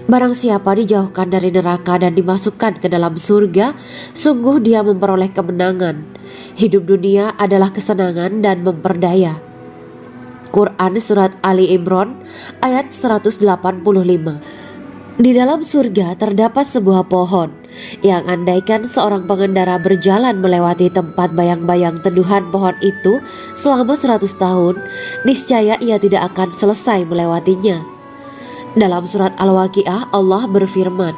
Barang siapa dijauhkan dari neraka dan dimasukkan ke dalam surga, sungguh dia memperoleh kemenangan. Hidup dunia adalah kesenangan dan memperdaya. Quran Surat Ali Imran ayat 185. Di dalam surga terdapat sebuah pohon yang andaikan seorang pengendara berjalan melewati tempat bayang-bayang teduhan pohon itu selama 100 tahun, niscaya ia tidak akan selesai melewatinya. Dalam surat Al-Waqiah Allah berfirman,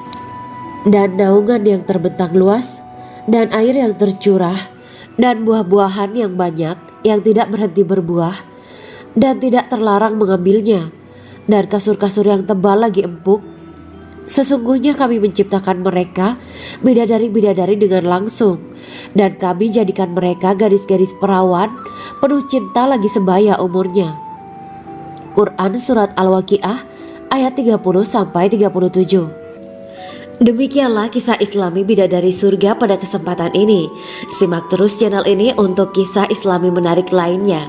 "Dan naungan yang terbentang luas, dan air yang tercurah, dan buah-buahan yang banyak yang tidak berhenti berbuah, dan tidak terlarang mengambilnya, dan kasur-kasur yang tebal lagi empuk. Sesungguhnya kami menciptakan mereka bidadari-bidadari dengan langsung, dan kami jadikan mereka gadis-gadis perawan penuh cinta lagi sebaya umurnya." Quran Surat Al-Waqiah ayat 30-37. Demikianlah kisah Islami bidadari surga pada kesempatan ini. Simak terus channel ini untuk kisah Islami menarik lainnya.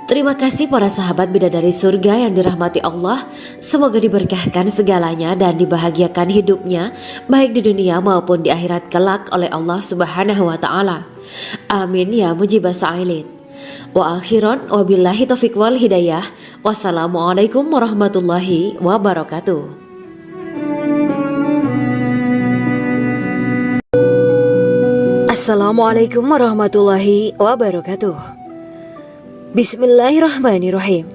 Terima kasih para sahabat bidadari surga yang dirahmati Allah. Semoga diberkahkan segalanya dan dibahagiakan hidupnya baik di dunia maupun di akhirat kelak oleh Allah Subhanahu wa taala. Amin ya mujibas sa'ilin. Wa akhiran wabillahi taufiq wal hidayah. Wassalamualaikum warahmatullahi wabarakatuh. Assalamualaikum warahmatullahi wabarakatuh. Bismillahirrahmanirrahim.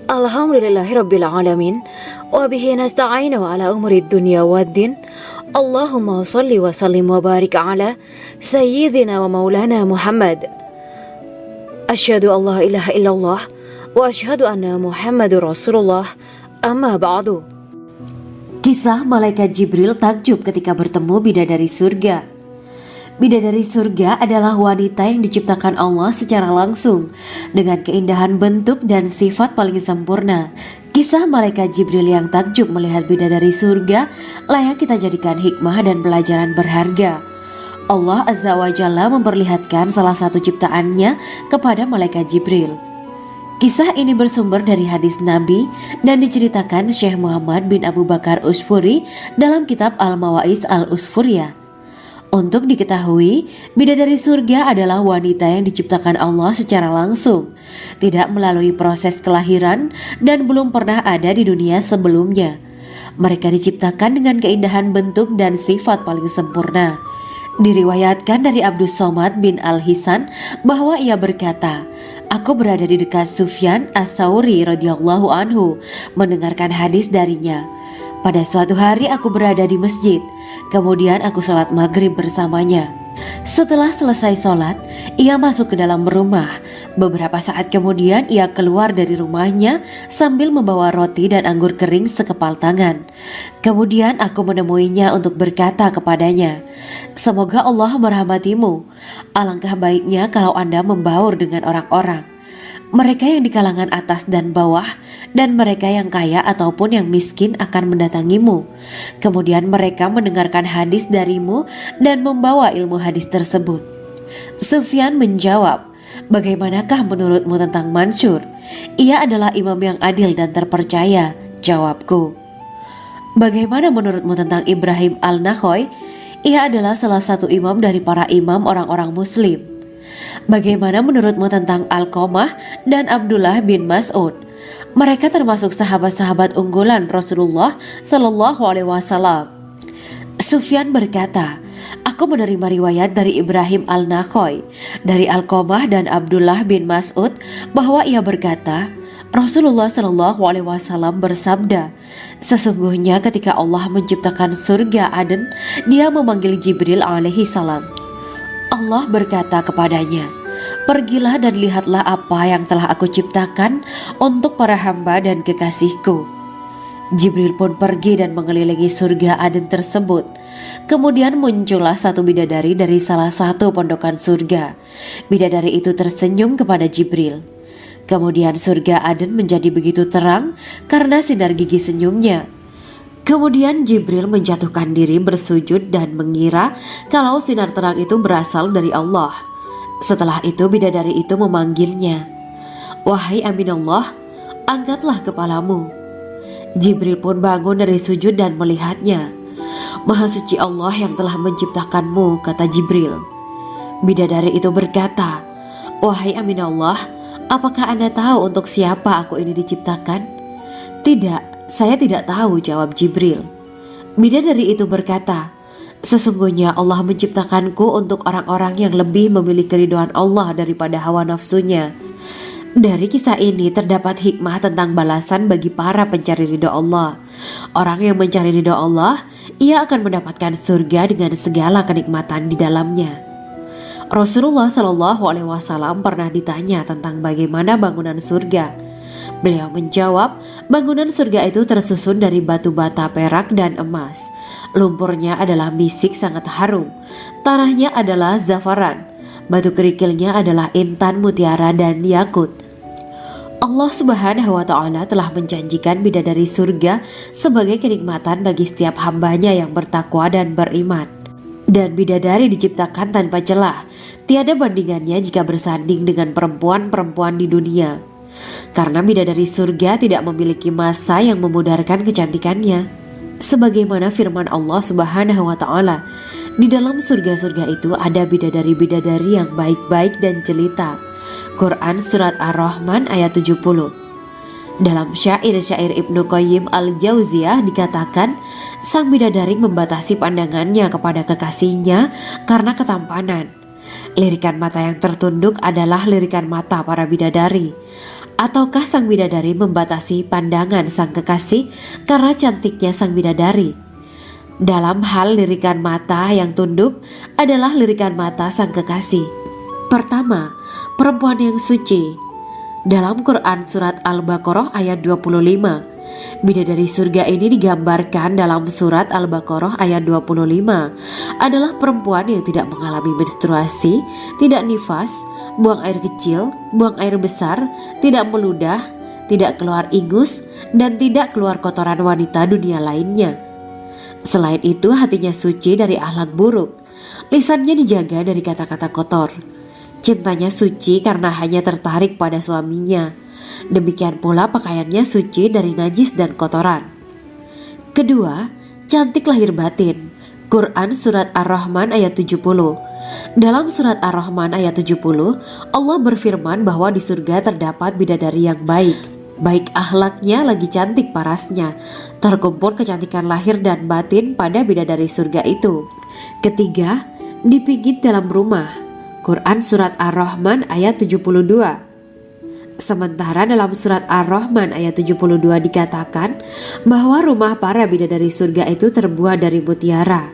Alhamdulillahirabbil alamin wa bihi nasta'inu ala umurid dunya waddin. Allahumma shalli wa sallim wa barik ala sayyidina wa maulana Muhammad. Asyhadu an la ilaha illallah wa asyhadu anna Muhammadur Rasulullah. Amma ba'du. Kisah malaikat Jibril takjub ketika bertemu bidadari surga. Bidadari surga adalah wanita yang diciptakan Allah secara langsung dengan keindahan bentuk dan sifat paling sempurna. Kisah malaikat Jibril yang takjub melihat bidadari surga layak kita jadikan hikmah dan pelajaran berharga. Allah Azza wa Jalla memperlihatkan salah satu ciptaannya kepada malaikat Jibril. Kisah ini bersumber dari hadis Nabi dan diceritakan Syekh Muhammad bin Abu Bakar Usfuri dalam kitab Al-Mawaiz Al-Usfuriyah. Untuk diketahui, bidadari surga adalah wanita yang diciptakan Allah secara langsung, tidak melalui proses kelahiran dan belum pernah ada di dunia sebelumnya. Mereka diciptakan dengan keindahan bentuk dan sifat paling sempurna. Diriwayatkan dari Abdus Somad bin Al-Hisan bahwa ia berkata, "Aku berada di dekat Sufyan As-Sauri radhiyallahu anhu mendengarkan hadis darinya. Pada suatu hari aku berada di masjid, kemudian aku sholat maghrib bersamanya. Setelah selesai sholat, ia masuk ke dalam rumah. Beberapa saat kemudian ia keluar dari rumahnya sambil membawa roti dan anggur kering sekepal tangan. Kemudian aku menemuinya untuk berkata kepadanya, 'Semoga Allah merahmatimu. Alangkah baiknya kalau Anda membaur dengan orang-orang. Mereka yang di kalangan atas dan bawah, dan mereka yang kaya ataupun yang miskin akan mendatangimu. Kemudian mereka mendengarkan hadis darimu dan membawa ilmu hadis tersebut.' Sufyan menjawab, 'Bagaimanakah menurutmu tentang Mansur? Ia adalah imam yang adil dan terpercaya.' Jawabku. 'Bagaimana menurutmu tentang Ibrahim Al-Nakhoy? Ia adalah salah satu imam dari para imam orang-orang muslim.' 'Bagaimana menurutmu tentang Alqamah dan Abdullah bin Mas'ud? Mereka termasuk sahabat-sahabat unggulan Rasulullah Sallallahu Alaihi Wasallam.' Sufyan berkata, 'Aku menerima riwayat dari Ibrahim Al-Nakhoy, dari Alqamah dan Abdullah bin Mas'ud bahwa ia berkata, Rasulullah Sallallahu Alaihi Wasallam bersabda, sesungguhnya ketika Allah menciptakan surga Aden, Dia memanggil Jibril alaihi salam. Allah berkata kepadanya, pergilah dan lihatlah apa yang telah aku ciptakan untuk para hamba dan kekasihku. Jibril pun pergi dan mengelilingi surga Aden tersebut. Kemudian muncullah satu bidadari dari salah satu pondokan surga. Bidadari itu tersenyum kepada Jibril. Kemudian surga Aden menjadi begitu terang karena sinar gigi senyumnya. Kemudian Jibril menjatuhkan diri bersujud dan mengira kalau sinar terang itu berasal dari Allah. Setelah itu bidadari itu memanggilnya, wahai Aminullah, angkatlah kepalamu. Jibril pun bangun dari sujud dan melihatnya. "Maha suci Allah yang telah menciptakanmu," kata Jibril. Bidadari itu berkata, "Wahai Aminallah, apakah Anda tahu untuk siapa aku ini diciptakan?" "Tidak, saya tidak tahu," jawab Jibril. Bidadari itu berkata, "Sesungguhnya Allah menciptakanku untuk orang-orang yang lebih memilih keridhaan Allah daripada hawa nafsunya." Dari kisah ini terdapat hikmah tentang balasan bagi para pencari ridho Allah. Orang yang mencari ridho Allah, ia akan mendapatkan surga dengan segala kenikmatan di dalamnya. Rasulullah Shallallahu Alaihi Wasallam pernah ditanya tentang bagaimana bangunan surga. Beliau menjawab, bangunan surga itu tersusun dari batu bata, perak, dan emas. Lumpurnya adalah misik sangat harum, tanahnya adalah zafaran, batu kerikilnya adalah intan, mutiara, dan yakut. Allah Subhanahu wa Ta'ala telah menjanjikan bidadari surga sebagai kenikmatan bagi setiap hambanya yang bertakwa dan beriman. Dan bidadari diciptakan tanpa celah, tiada bandingannya jika bersanding dengan perempuan-perempuan di dunia. Karena bidadari surga tidak memiliki masa yang memudarkan kecantikannya. Sebagaimana firman Allah Subhanahu wa Ta'ala, di dalam surga-surga itu ada bidadari-bidadari yang baik-baik dan jelita. Quran Surat Ar-Rahman ayat 70. Dalam syair-syair Ibnu Qayyim Al-Jauziyah dikatakan, sang bidadari membatasi pandangannya kepada kekasihnya karena ketampanan. Lirikan mata yang tertunduk adalah lirikan mata para bidadari. Ataukah sang bidadari membatasi pandangan sang kekasih karena cantiknya sang bidadari? Dalam hal lirikan mata yang tunduk adalah lirikan mata sang kekasih. Pertama, perempuan yang suci. Dalam Quran Surat Al-Baqarah ayat 25, bidadari surga ini digambarkan dalam Surat Al-Baqarah ayat 25 adalah perempuan yang tidak mengalami menstruasi, tidak nifas, buang air kecil, buang air besar, tidak meludah, tidak keluar ingus, dan tidak keluar kotoran wanita dunia lainnya. Selain itu, hatinya suci dari akhlak buruk, lisannya dijaga dari kata-kata kotor. Cintanya suci karena hanya tertarik pada suaminya. Demikian pula pakaiannya suci dari najis dan kotoran. Kedua, cantik lahir batin. Quran Surat Ar-Rahman ayat 70. Dalam Surat Ar-Rahman ayat 70, Allah berfirman bahwa di surga terdapat bidadari yang baik. Baik akhlaknya lagi cantik parasnya. Terkumpul kecantikan lahir dan batin pada bidadari surga itu. Ketiga, dipijit dalam rumah. Quran Surat Ar-Rahman ayat 72. Sementara dalam Surat Ar-Rahman ayat 72 dikatakan bahwa rumah para bidadari surga itu terbuat dari mutiara.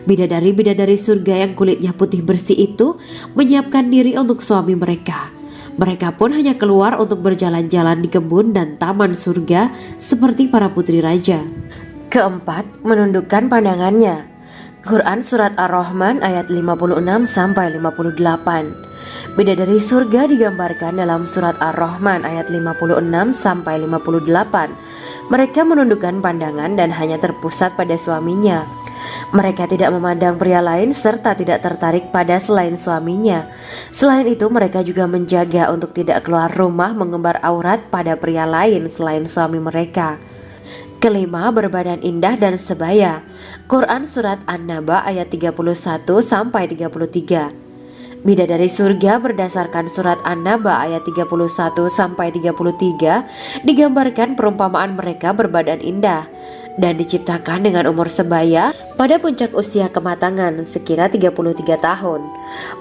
Bidadari-bidadari surga yang kulitnya putih bersih itu menyiapkan diri untuk suami mereka. Mereka pun hanya keluar untuk berjalan-jalan di kebun dan taman surga seperti para putri raja. Keempat, menundukkan pandangannya. Quran Surat Ar-Rahman ayat 56-58. Bidadari surga digambarkan dalam Surat Ar-Rahman ayat 56-58. Mereka menundukkan pandangan dan hanya terpusat pada suaminya. Mereka tidak memandang pria lain serta tidak tertarik pada selain suaminya. Selain itu, mereka juga menjaga untuk tidak keluar rumah mengembar aurat pada pria lain selain suami mereka. Kelima, berbadan indah dan sebaya. Quran Surat An-Naba ayat 31-33. Bidadari surga berdasarkan Surat An-Naba ayat 31-33 digambarkan perumpamaan mereka berbadan indah dan diciptakan dengan umur sebaya pada puncak usia kematangan sekira 33 tahun.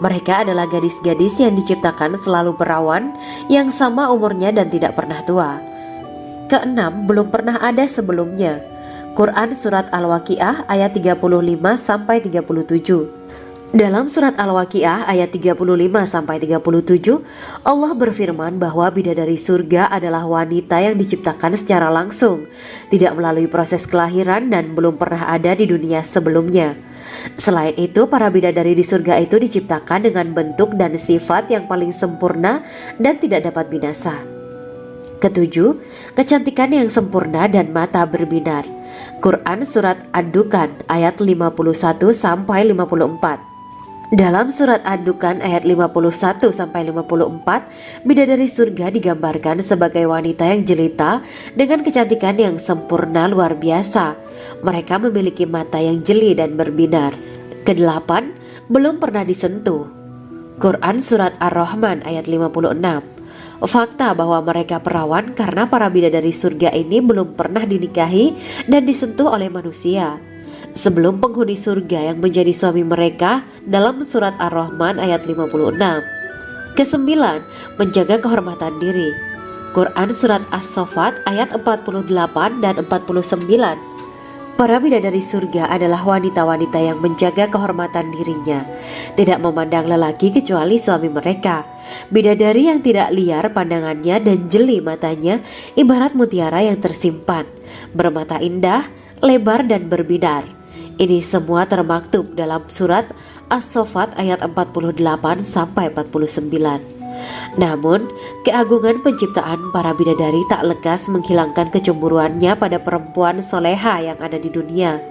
Mereka adalah gadis-gadis yang diciptakan selalu perawan, yang sama umurnya dan tidak pernah tua. Keenam, belum pernah ada sebelumnya. Quran Surat Al-Waqiah ayat 35-37. Dalam Surat Al-Waqiah ayat 35-37, Allah berfirman bahwa bidadari surga adalah wanita yang diciptakan secara langsung, tidak melalui proses kelahiran dan belum pernah ada di dunia sebelumnya. Selain itu, para bidadari di surga itu diciptakan dengan bentuk dan sifat yang paling sempurna dan tidak dapat binasa. Ketujuh, kecantikan yang sempurna dan mata berbinar. Quran Surat Ad-Dukhan ayat 51-54. Dalam surat Ad-Dukhan ayat 51-54, bidadari surga digambarkan sebagai wanita yang jelita dengan kecantikan yang sempurna luar biasa. Mereka memiliki mata yang jeli dan berbinar. Kedelapan, belum pernah disentuh. Quran surat Ar-Rahman ayat 56. Fakta bahwa mereka perawan karena para bidadari surga ini belum pernah dinikahi dan disentuh oleh manusia sebelum penghuni surga yang menjadi suami mereka dalam surat Ar-Rahman ayat 56. Kesembilan, menjaga kehormatan diri. Quran surat As-Saffat ayat 48 dan 49. Para bidadari surga adalah wanita-wanita yang menjaga kehormatan dirinya, tidak memandang lelaki kecuali suami mereka. Bidadari yang tidak liar pandangannya dan jeli matanya ibarat mutiara yang tersimpan, bermata indah, lebar dan berbinar. Ini semua termaktub dalam surat As-Saffat ayat 48-49. Namun, keagungan penciptaan para bidadari tak lekas menghilangkan kecemburuannya pada perempuan soleha yang ada di dunia.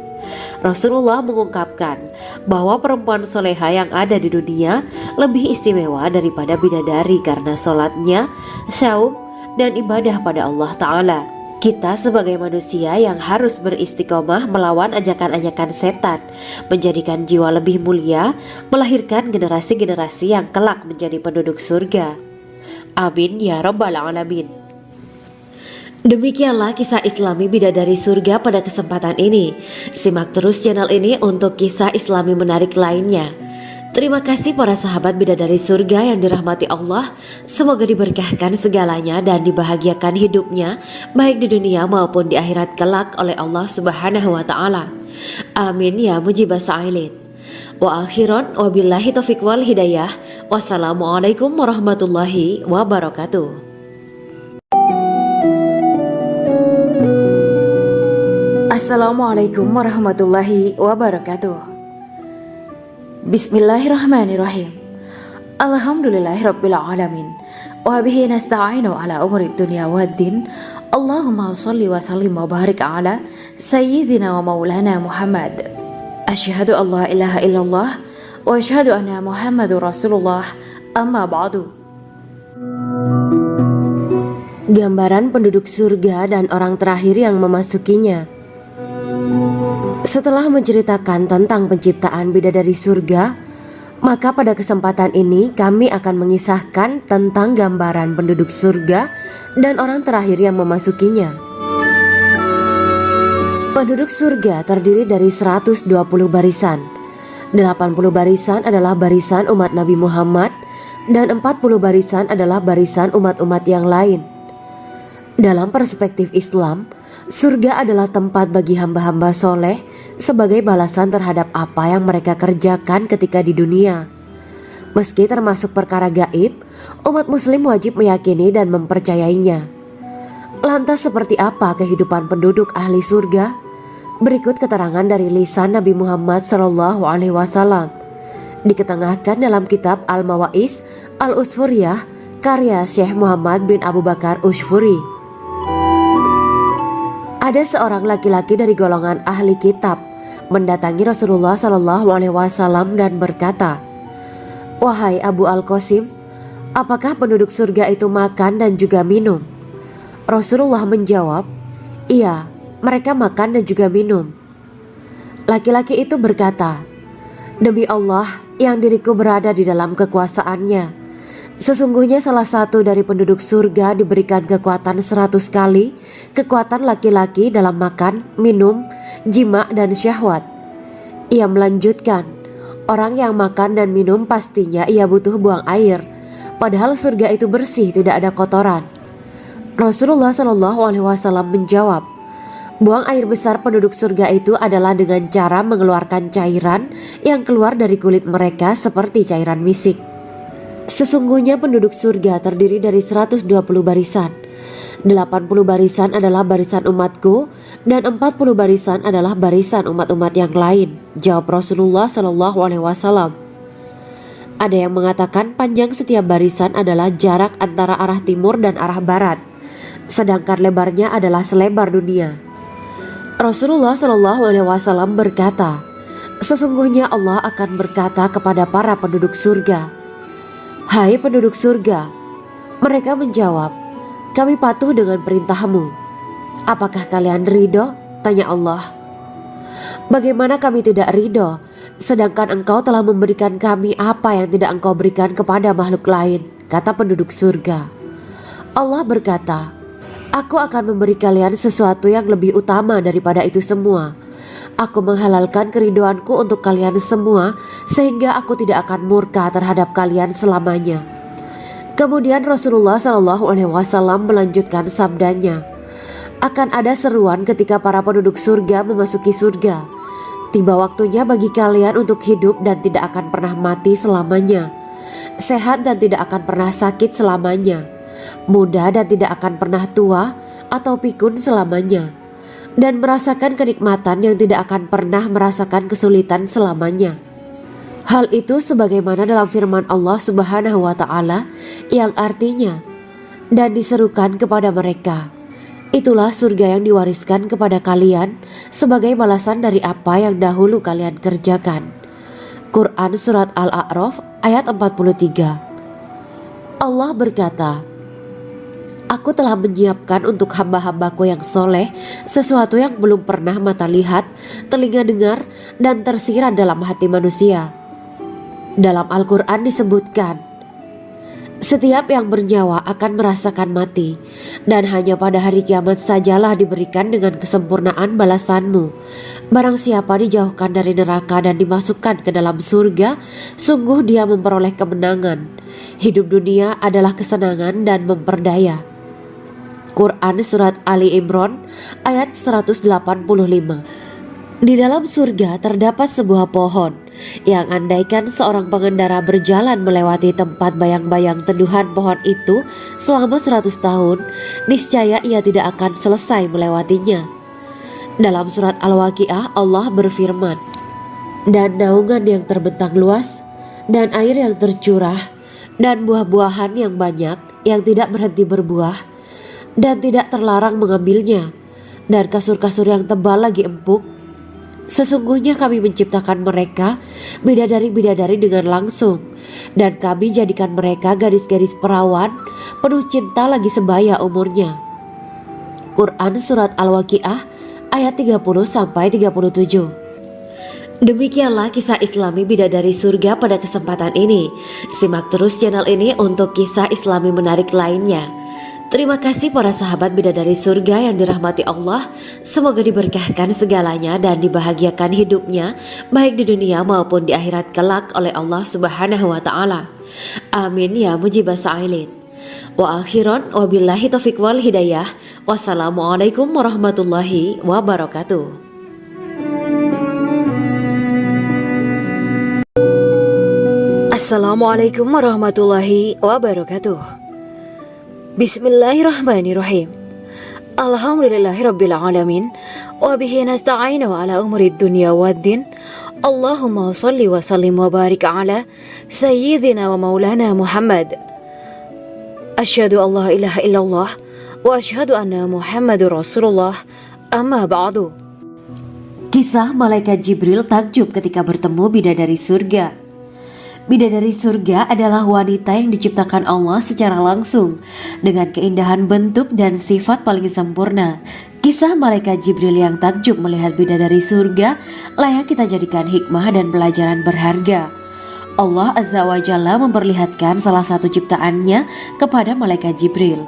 Rasulullah mengungkapkan bahwa perempuan soleha yang ada di dunia lebih istimewa daripada bidadari karena sholatnya, syaum, dan ibadah pada Allah Ta'ala. Kita sebagai manusia yang harus beristiqomah melawan ajakan-ajakan setan, menjadikan jiwa lebih mulia, melahirkan generasi-generasi yang kelak menjadi penduduk surga. Amin ya Rabbal Alamin. Demikianlah kisah Islami bidadari surga pada kesempatan ini. Simak terus channel ini untuk kisah Islami menarik lainnya. Terima kasih para sahabat bidadari surga yang dirahmati Allah. Semoga diberkahkan segalanya dan dibahagiakan hidupnya baik di dunia maupun di akhirat kelak oleh Allah Subhanahu wa taala. Amin ya mujibah sa'ilin. Wa akhiran wabillahi taufiq wal hidayah. Wassalamualaikum warahmatullahi wabarakatuh. Assalamualaikum warahmatullahi wabarakatuh. Bismillahirrahmanirrahim. Alhamdulillahirabbil alamin. Wa bihi nasta'inu ala umuri dunya waddin. Allahumma shalli wa sallim wa barik ala sayyidina wa maulana Muhammad. Asyhadu an la ilaha illallah wa asyhadu anna Muhammadur Rasulullah. Amma ba'du. Gambaran penduduk surga dan orang terakhir yang memasukinya. Setelah menceritakan tentang penciptaan bidadari surga, maka pada kesempatan ini kami akan mengisahkan tentang gambaran penduduk surga dan orang terakhir yang memasukinya. Penduduk surga terdiri dari 120 barisan. 80 barisan adalah barisan umat Nabi Muhammad dan 40 barisan adalah barisan umat-umat yang lain. Dalam perspektif Islam, surga adalah tempat bagi hamba-hamba soleh sebagai balasan terhadap apa yang mereka kerjakan ketika di dunia. Meski termasuk perkara gaib, umat muslim wajib meyakini dan mempercayainya. Lantas seperti apa kehidupan penduduk ahli surga? Berikut keterangan dari lisan Nabi Muhammad SAW. Diketengahkan dalam kitab Al-Mawaiz Al-Usfuriyah karya Syekh Muhammad bin Abu Bakar Usfuri. Ada seorang laki-laki dari golongan ahli kitab mendatangi Rasulullah SAW dan berkata, "Wahai Abu Al-Qasim, apakah penduduk surga itu makan dan juga minum?" Rasulullah menjawab, "Iya, mereka makan dan juga minum." Laki-laki itu berkata, "Demi Allah yang diriku berada di dalam kekuasaannya, sesungguhnya salah satu dari penduduk surga diberikan kekuatan 100 kali kekuatan laki-laki dalam makan, minum, jima, dan syahwat." Ia melanjutkan, "Orang yang makan dan minum pastinya ia butuh buang air, padahal surga itu bersih, tidak ada kotoran." Rasulullah SAW menjawab, "Buang air besar penduduk surga itu adalah dengan cara mengeluarkan cairan yang keluar dari kulit mereka seperti cairan misik." Sesungguhnya penduduk surga terdiri dari 120 barisan. 80 barisan adalah barisan umatku dan 40 barisan adalah barisan umat-umat yang lain, jawab Rasulullah SAW. Ada yang mengatakan panjang setiap barisan adalah jarak antara arah timur dan arah barat, sedangkan lebarnya adalah selebar dunia. Rasulullah SAW berkata, Sesungguhnya Allah akan berkata kepada para penduduk surga, "Hai penduduk surga." Mereka menjawab, "Kami patuh dengan perintahmu." "Apakah kalian ridho?" tanya Allah. "Bagaimana kami tidak ridho, sedangkan engkau telah memberikan kami apa yang tidak engkau berikan kepada makhluk lain," kata penduduk surga. Allah berkata, "Aku akan memberi kalian sesuatu yang lebih utama daripada itu semua. Aku menghalalkan keridoanku untuk kalian semua, sehingga aku tidak akan murka terhadap kalian selamanya." Kemudian Rasulullah SAW melanjutkan sabdanya, "Akan ada seruan ketika para penduduk surga memasuki surga. Tiba waktunya bagi kalian untuk hidup dan tidak akan pernah mati selamanya, sehat dan tidak akan pernah sakit selamanya, muda dan tidak akan pernah tua atau pikun selamanya, dan merasakan kenikmatan yang tidak akan pernah merasakan kesulitan selamanya." Hal itu sebagaimana dalam firman Allah Subhanahu wa Ta'ala yang artinya, "Dan diserukan kepada mereka, itulah surga yang diwariskan kepada kalian sebagai balasan dari apa yang dahulu kalian kerjakan." Quran Surat Al-A'raf ayat 43. Allah berkata, "Aku telah menyiapkan untuk hamba-hambaku yang soleh sesuatu yang belum pernah mata lihat, telinga dengar, dan tersirat dalam hati manusia." Dalam Al-Quran disebutkan, "Setiap yang bernyawa akan merasakan mati, dan hanya pada hari kiamat sajalah diberikan dengan kesempurnaan balasanmu. Barang siapa dijauhkan dari neraka dan dimasukkan ke dalam surga, sungguh dia memperoleh kemenangan. Hidup dunia adalah kesenangan dan memperdaya." Quran Surat Ali Imran ayat 185. Di dalam surga terdapat sebuah pohon yang andaikan seorang pengendara berjalan melewati tempat bayang-bayang teduhan pohon itu selama 100 tahun, niscaya ia tidak akan selesai melewatinya. Dalam surat Al-Waqiah Allah berfirman, "Dan naungan yang terbentang luas, dan air yang tercurah, dan buah-buahan yang banyak yang tidak berhenti berbuah, dan tidak terlarang mengambilnya, dan kasur-kasur yang tebal lagi empuk. Sesungguhnya kami menciptakan mereka bidadari-bidadari dengan langsung, dan kami jadikan mereka gadis-gadis perawan penuh cinta lagi sebaya umurnya." Quran Surat Al-Waqiah ayat 30-37. Demikianlah kisah Islami bidadari surga pada kesempatan ini. Simak terus channel ini untuk kisah Islami menarik lainnya. Terima kasih para sahabat bidadari surga yang dirahmati Allah. Semoga diberkahkan segalanya dan dibahagiakan hidupnya, baik di dunia maupun di akhirat kelak oleh Allah Subhanahu wa Ta'ala. Amin ya mujibah sa'ilin. Wa akhiran wabillahi taufiq wal hidayah. Wassalamualaikum warahmatullahi wabarakatuh. Assalamualaikum warahmatullahi wabarakatuh. Bismillahirrahmanirrahim. Alhamdulillahirabbil alamin wa bihi nasta'inu ala umuri dunya waddin. Allahumma shalli wa sallim wa barik ala sayyidina wa maulana Muhammad. Asyhadu an la ilaha illallah wa asyhadu anna Muhammadur Rasulullah. Amma ba'du. Kisah malaikat Jibril takjub ketika bertemu bidadari surga. Bidadari surga adalah wanita yang diciptakan Allah secara langsung dengan keindahan bentuk dan sifat paling sempurna. Kisah malaikat Jibril yang takjub melihat bidadari surga layak kita jadikan hikmah dan pelajaran berharga. Allah Azza wa Jalla memperlihatkan salah satu ciptaannya kepada malaikat Jibril.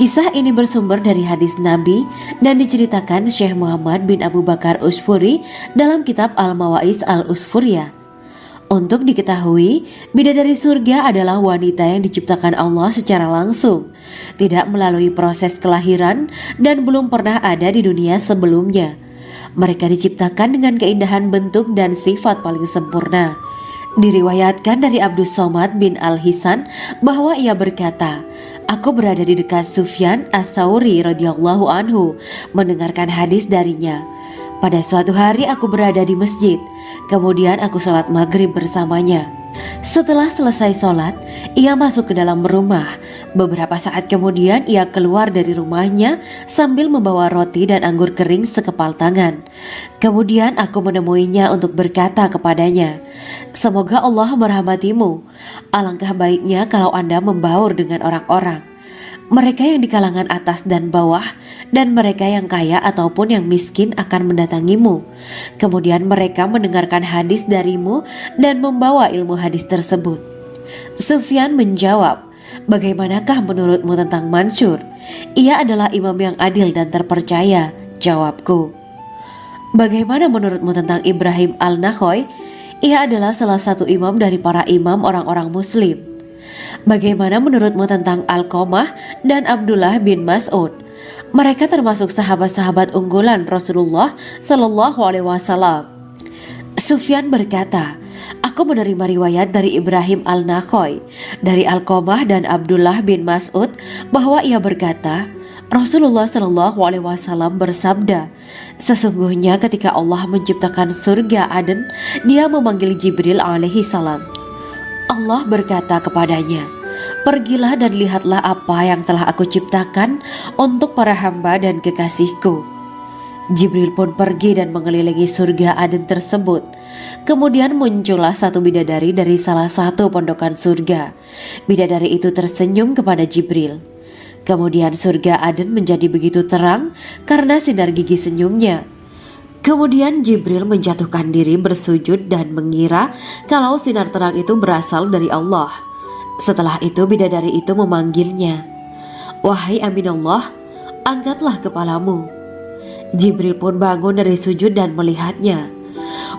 Kisah ini bersumber dari hadis Nabi dan diceritakan Syekh Muhammad bin Abu Bakar Usfuri dalam kitab Al-Mawaiz Al-Usfuriyah. Untuk diketahui, bidadari surga adalah wanita yang diciptakan Allah secara langsung, tidak melalui proses kelahiran dan belum pernah ada di dunia sebelumnya. Mereka diciptakan dengan keindahan bentuk dan sifat paling sempurna. Diriwayatkan dari Abdus Somad bin Al-Hisan bahwa ia berkata, "Aku berada di dekat Sufyan As-Sauri radhiyallahu anhu mendengarkan hadis darinya. Pada suatu hari aku berada di masjid, kemudian aku sholat maghrib bersamanya. Setelah selesai sholat, ia masuk ke dalam rumah, Beberapa saat kemudian ia keluar dari rumahnya sambil membawa roti dan anggur kering sekepal tangan. Kemudian aku menemuinya untuk berkata kepadanya, "Semoga Allah merahmatimu. Alangkah baiknya kalau Anda membaur dengan orang-orang. Mereka yang di kalangan atas dan bawah, dan mereka yang kaya ataupun yang miskin akan mendatangimu. Kemudian mereka mendengarkan hadis darimu dan membawa ilmu hadis tersebut." Sufyan menjawab, "Bagaimanakah menurutmu tentang Mansur? Ia adalah imam yang adil dan terpercaya." Jawabku, "Bagaimana menurutmu tentang Ibrahim al-Nakhoy? Ia adalah salah satu imam dari para imam orang-orang muslim." "Bagaimana menurutmu tentang Alqamah dan Abdullah bin Mas'ud? Mereka termasuk sahabat-sahabat unggulan Rasulullah Shallallahu Alaihi Wasallam." Sufyan berkata, "Aku menerima riwayat dari Ibrahim al-Nakhoy, dari Alqamah dan Abdullah bin Mas'ud bahwa ia berkata, Rasulullah Shallallahu Alaihi Wasallam bersabda, sesungguhnya ketika Allah menciptakan surga Aden, Dia memanggil Jibril alaihi salam. Allah berkata kepadanya, pergilah dan lihatlah apa yang telah aku ciptakan untuk para hamba dan kekasihku. Jibril pun pergi dan mengelilingi surga Aden tersebut. Kemudian muncullah satu bidadari dari salah satu pondokan surga. Bidadari itu tersenyum kepada Jibril. Kemudian surga Aden menjadi begitu terang karena sinar gigi senyumnya. Kemudian Jibril menjatuhkan diri bersujud dan mengira kalau sinar terang itu berasal dari Allah. Setelah itu bidadari itu memanggilnya, "Wahai Aminullah, angkatlah kepalamu." Jibril pun bangun dari sujud dan melihatnya.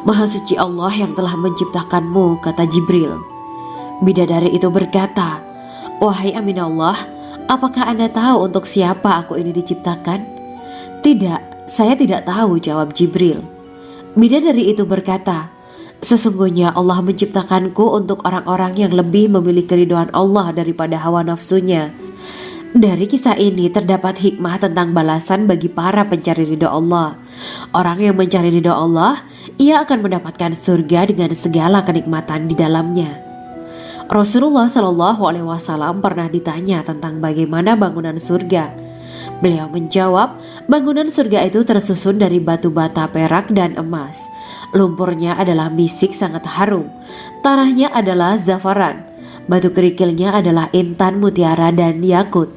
"Maha suci Allah yang telah menciptakanmu," kata Jibril. Bidadari itu berkata, "Wahai Aminullah, apakah Anda tahu untuk siapa aku ini diciptakan?" "Tidak, saya tidak tahu," jawab Jibril. Bidadari itu berkata, "Sesungguhnya Allah menciptakanku untuk orang-orang yang lebih memilih keridhaan Allah daripada hawa nafsunya." Dari kisah ini terdapat hikmah tentang balasan bagi para pencari ridho Allah. Orang yang mencari ridho Allah, ia akan mendapatkan surga dengan segala kenikmatan di dalamnya. Rasulullah Shallallahu Alaihi Wasallam pernah ditanya tentang bagaimana bangunan surga. Beliau menjawab, bangunan surga itu tersusun dari batu bata, perak, dan emas. Lumpurnya adalah misik sangat harum, tanahnya adalah zafaran, batu kerikilnya adalah intan, mutiara, dan yakut.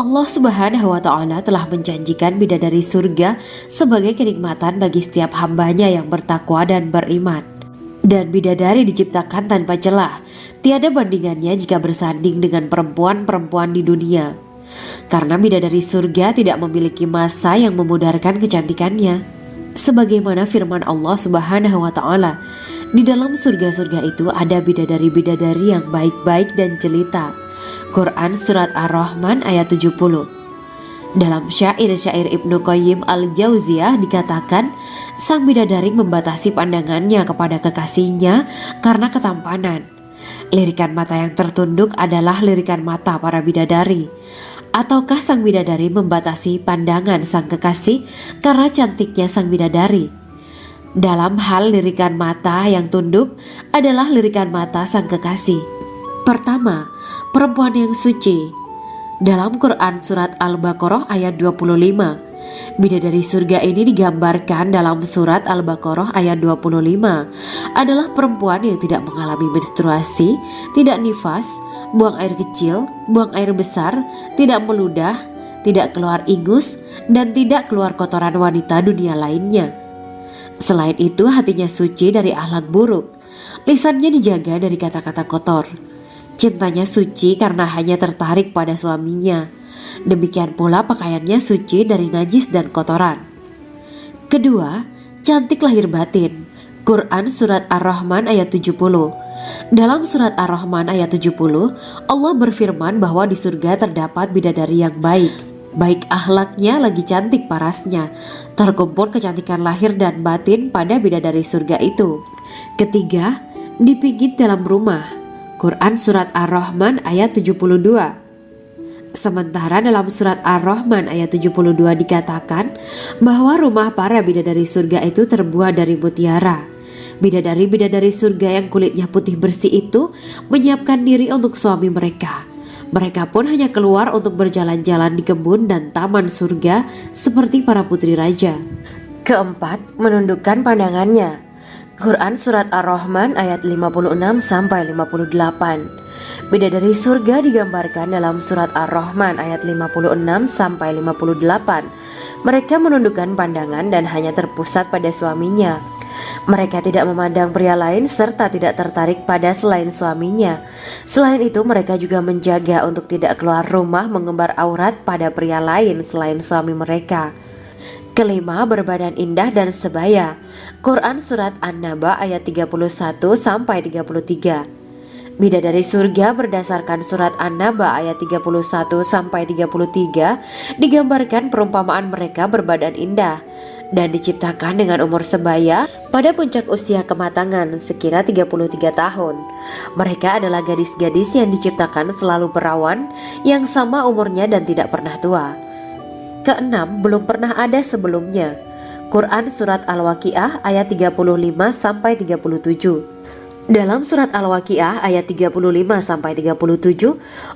Allah Subhanahu wa Ta'ala telah menjanjikan bidadari surga sebagai kenikmatan bagi setiap hambanya yang bertakwa dan beriman. Dan bidadari diciptakan tanpa celah, tiada bandingannya jika bersanding dengan perempuan-perempuan di dunia. Karena bidadari surga tidak memiliki masa yang memudarkan kecantikannya. Sebagaimana firman Allah Subhanahu wa Ta'ala, di dalam surga-surga itu ada bidadari-bidadari yang baik-baik dan jelita. Quran Surat Ar-Rahman ayat 70. Dalam syair-syair Ibnu Qayyim al-Jauziyah dikatakan, sang bidadari membatasi pandangannya kepada kekasihnya karena ketampanan. Lirikan mata yang tertunduk adalah lirikan mata para bidadari. Ataukah sang bidadari membatasi pandangan sang kekasih karena cantiknya sang bidadari? Dalam hal lirikan mata yang tunduk adalah lirikan mata sang kekasih. Pertama, perempuan yang suci. Dalam Quran Surat Al-Baqarah ayat 25, bidadari surga ini digambarkan dalam Surat Al-Baqarah ayat 25 adalah perempuan yang tidak mengalami menstruasi, tidak nifas, buang air kecil, buang air besar, tidak meludah, tidak keluar ingus, dan tidak keluar kotoran wanita dunia lainnya. Selain itu hatinya suci dari akhlak buruk, lisannya dijaga dari kata-kata kotor. Cintanya suci karena hanya tertarik pada suaminya. Demikian pula pakaiannya suci dari najis dan kotoran. Kedua, cantik lahir batin. Quran Surat Ar-Rahman ayat 70. Dalam Surat Ar-Rahman ayat 70, Allah berfirman bahwa di surga terdapat bidadari yang baik. Baik akhlaknya lagi cantik parasnya. Terkumpul kecantikan lahir dan batin pada bidadari surga itu. Ketiga, dipijit dalam rumah. Quran Surat Ar-Rahman ayat 72. Sementara dalam Surat Ar-Rahman ayat 72 dikatakan bahwa rumah para bidadari surga itu terbuat dari mutiara. Bidadari-bidadari surga yang kulitnya putih bersih itu menyiapkan diri untuk suami mereka. Mereka pun hanya keluar untuk berjalan-jalan di kebun dan taman surga seperti para putri raja. Keempat, menundukkan pandangannya. Quran Surat Ar-Rahman ayat 56-58. Bidadari surga digambarkan dalam Surat Ar-Rahman ayat 56-58. Mereka menundukkan pandangan dan hanya terpusat pada suaminya. Mereka tidak memandang pria lain serta tidak tertarik pada selain suaminya. Selain itu, mereka juga menjaga untuk tidak keluar rumah mengembar aurat pada pria lain selain suami mereka. Kelima, berbadan indah dan sebaya. Quran Surat An-Naba ayat 31-33. Bidadari surga berdasarkan Surat An-Naba ayat 31-33 digambarkan perumpamaan mereka berbadan indah dan diciptakan dengan umur sebaya pada puncak usia kematangan sekira 33 tahun. Mereka adalah gadis-gadis yang diciptakan selalu perawan yang sama umurnya dan tidak pernah tua. Keenam, belum pernah ada sebelumnya. Quran Surat Al-Waqiah ayat 35-37. Dalam Surat Al-Waqiah ayat 35-37,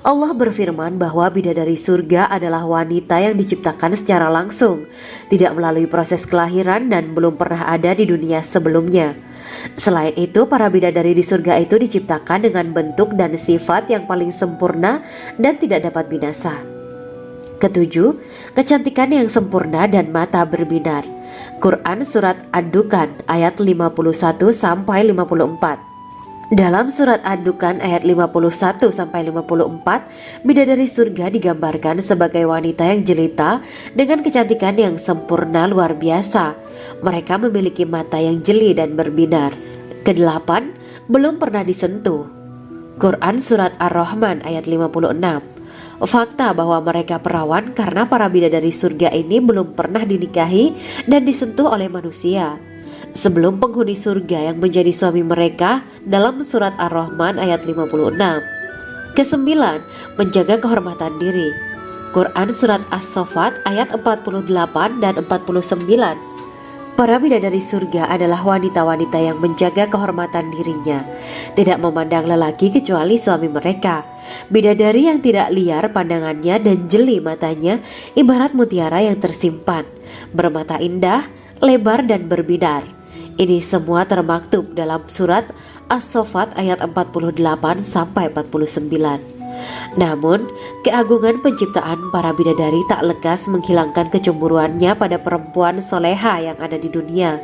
Allah berfirman bahwa bidadari surga adalah wanita yang diciptakan secara langsung, tidak melalui proses kelahiran dan belum pernah ada di dunia sebelumnya. Selain itu, para bidadari di surga itu diciptakan dengan bentuk dan sifat yang paling sempurna dan tidak dapat binasa. Ketujuh, kecantikan yang sempurna dan mata berbinar. Quran Surat Ad-Dukan ayat 51-54. Dalam Surat Ad-Dukan ayat 51-54, bidadari surga digambarkan sebagai wanita yang jelita dengan kecantikan yang sempurna luar biasa. Mereka memiliki mata yang jeli dan berbinar. Kedelapan, belum pernah disentuh. Quran Surat Ar-Rahman ayat 56. Fakta bahwa mereka perawan karena para bidadari surga ini belum pernah dinikahi dan disentuh oleh manusia sebelum penghuni surga yang menjadi suami mereka dalam Surat Ar-Rahman ayat 56. Kesembilan, menjaga kehormatan diri. Quran Surat As-Saffat ayat 48 dan 49. Para bidadari surga adalah wanita-wanita yang menjaga kehormatan dirinya, tidak memandang lelaki kecuali suami mereka. Bidadari yang tidak liar pandangannya dan jeli matanya ibarat mutiara yang tersimpan, bermata indah, lebar dan berbinar. Ini semua termaktub dalam Surat As-Saffat ayat 48-49. Namun, keagungan penciptaan para bidadari tak lekas menghilangkan kecemburuannya pada perempuan soleha yang ada di dunia.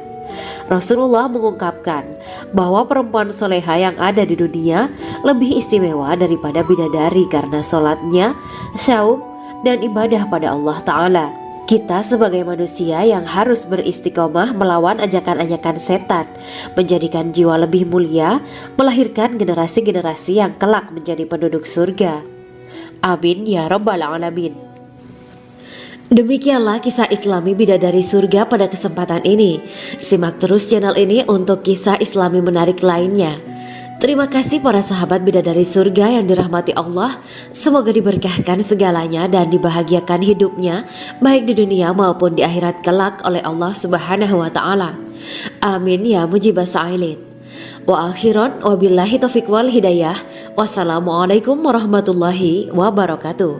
Rasulullah mengungkapkan bahwa perempuan soleha yang ada di dunia lebih istimewa daripada bidadari karena sholatnya, syaum, dan ibadah pada Allah Ta'ala. Kita sebagai manusia yang harus beristiqomah melawan ajakan-ajakan setan, menjadikan jiwa lebih mulia, melahirkan generasi-generasi yang kelak menjadi penduduk surga. Amin ya Rabbal Alamin. Demikianlah kisah Islami bidadari surga pada kesempatan ini. Simak terus channel ini untuk kisah Islami menarik lainnya. Terima kasih para sahabat bidadari surga yang dirahmati Allah. Semoga diberkahkan segalanya dan dibahagiakan hidupnya baik di dunia maupun di akhirat kelak oleh Allah Subhanahu wa taala. Amin ya mujibah sa'ilin. Wa akhiran wabillahi taufiq wal hidayah. Wassalamualaikum warahmatullahi wabarakatuh.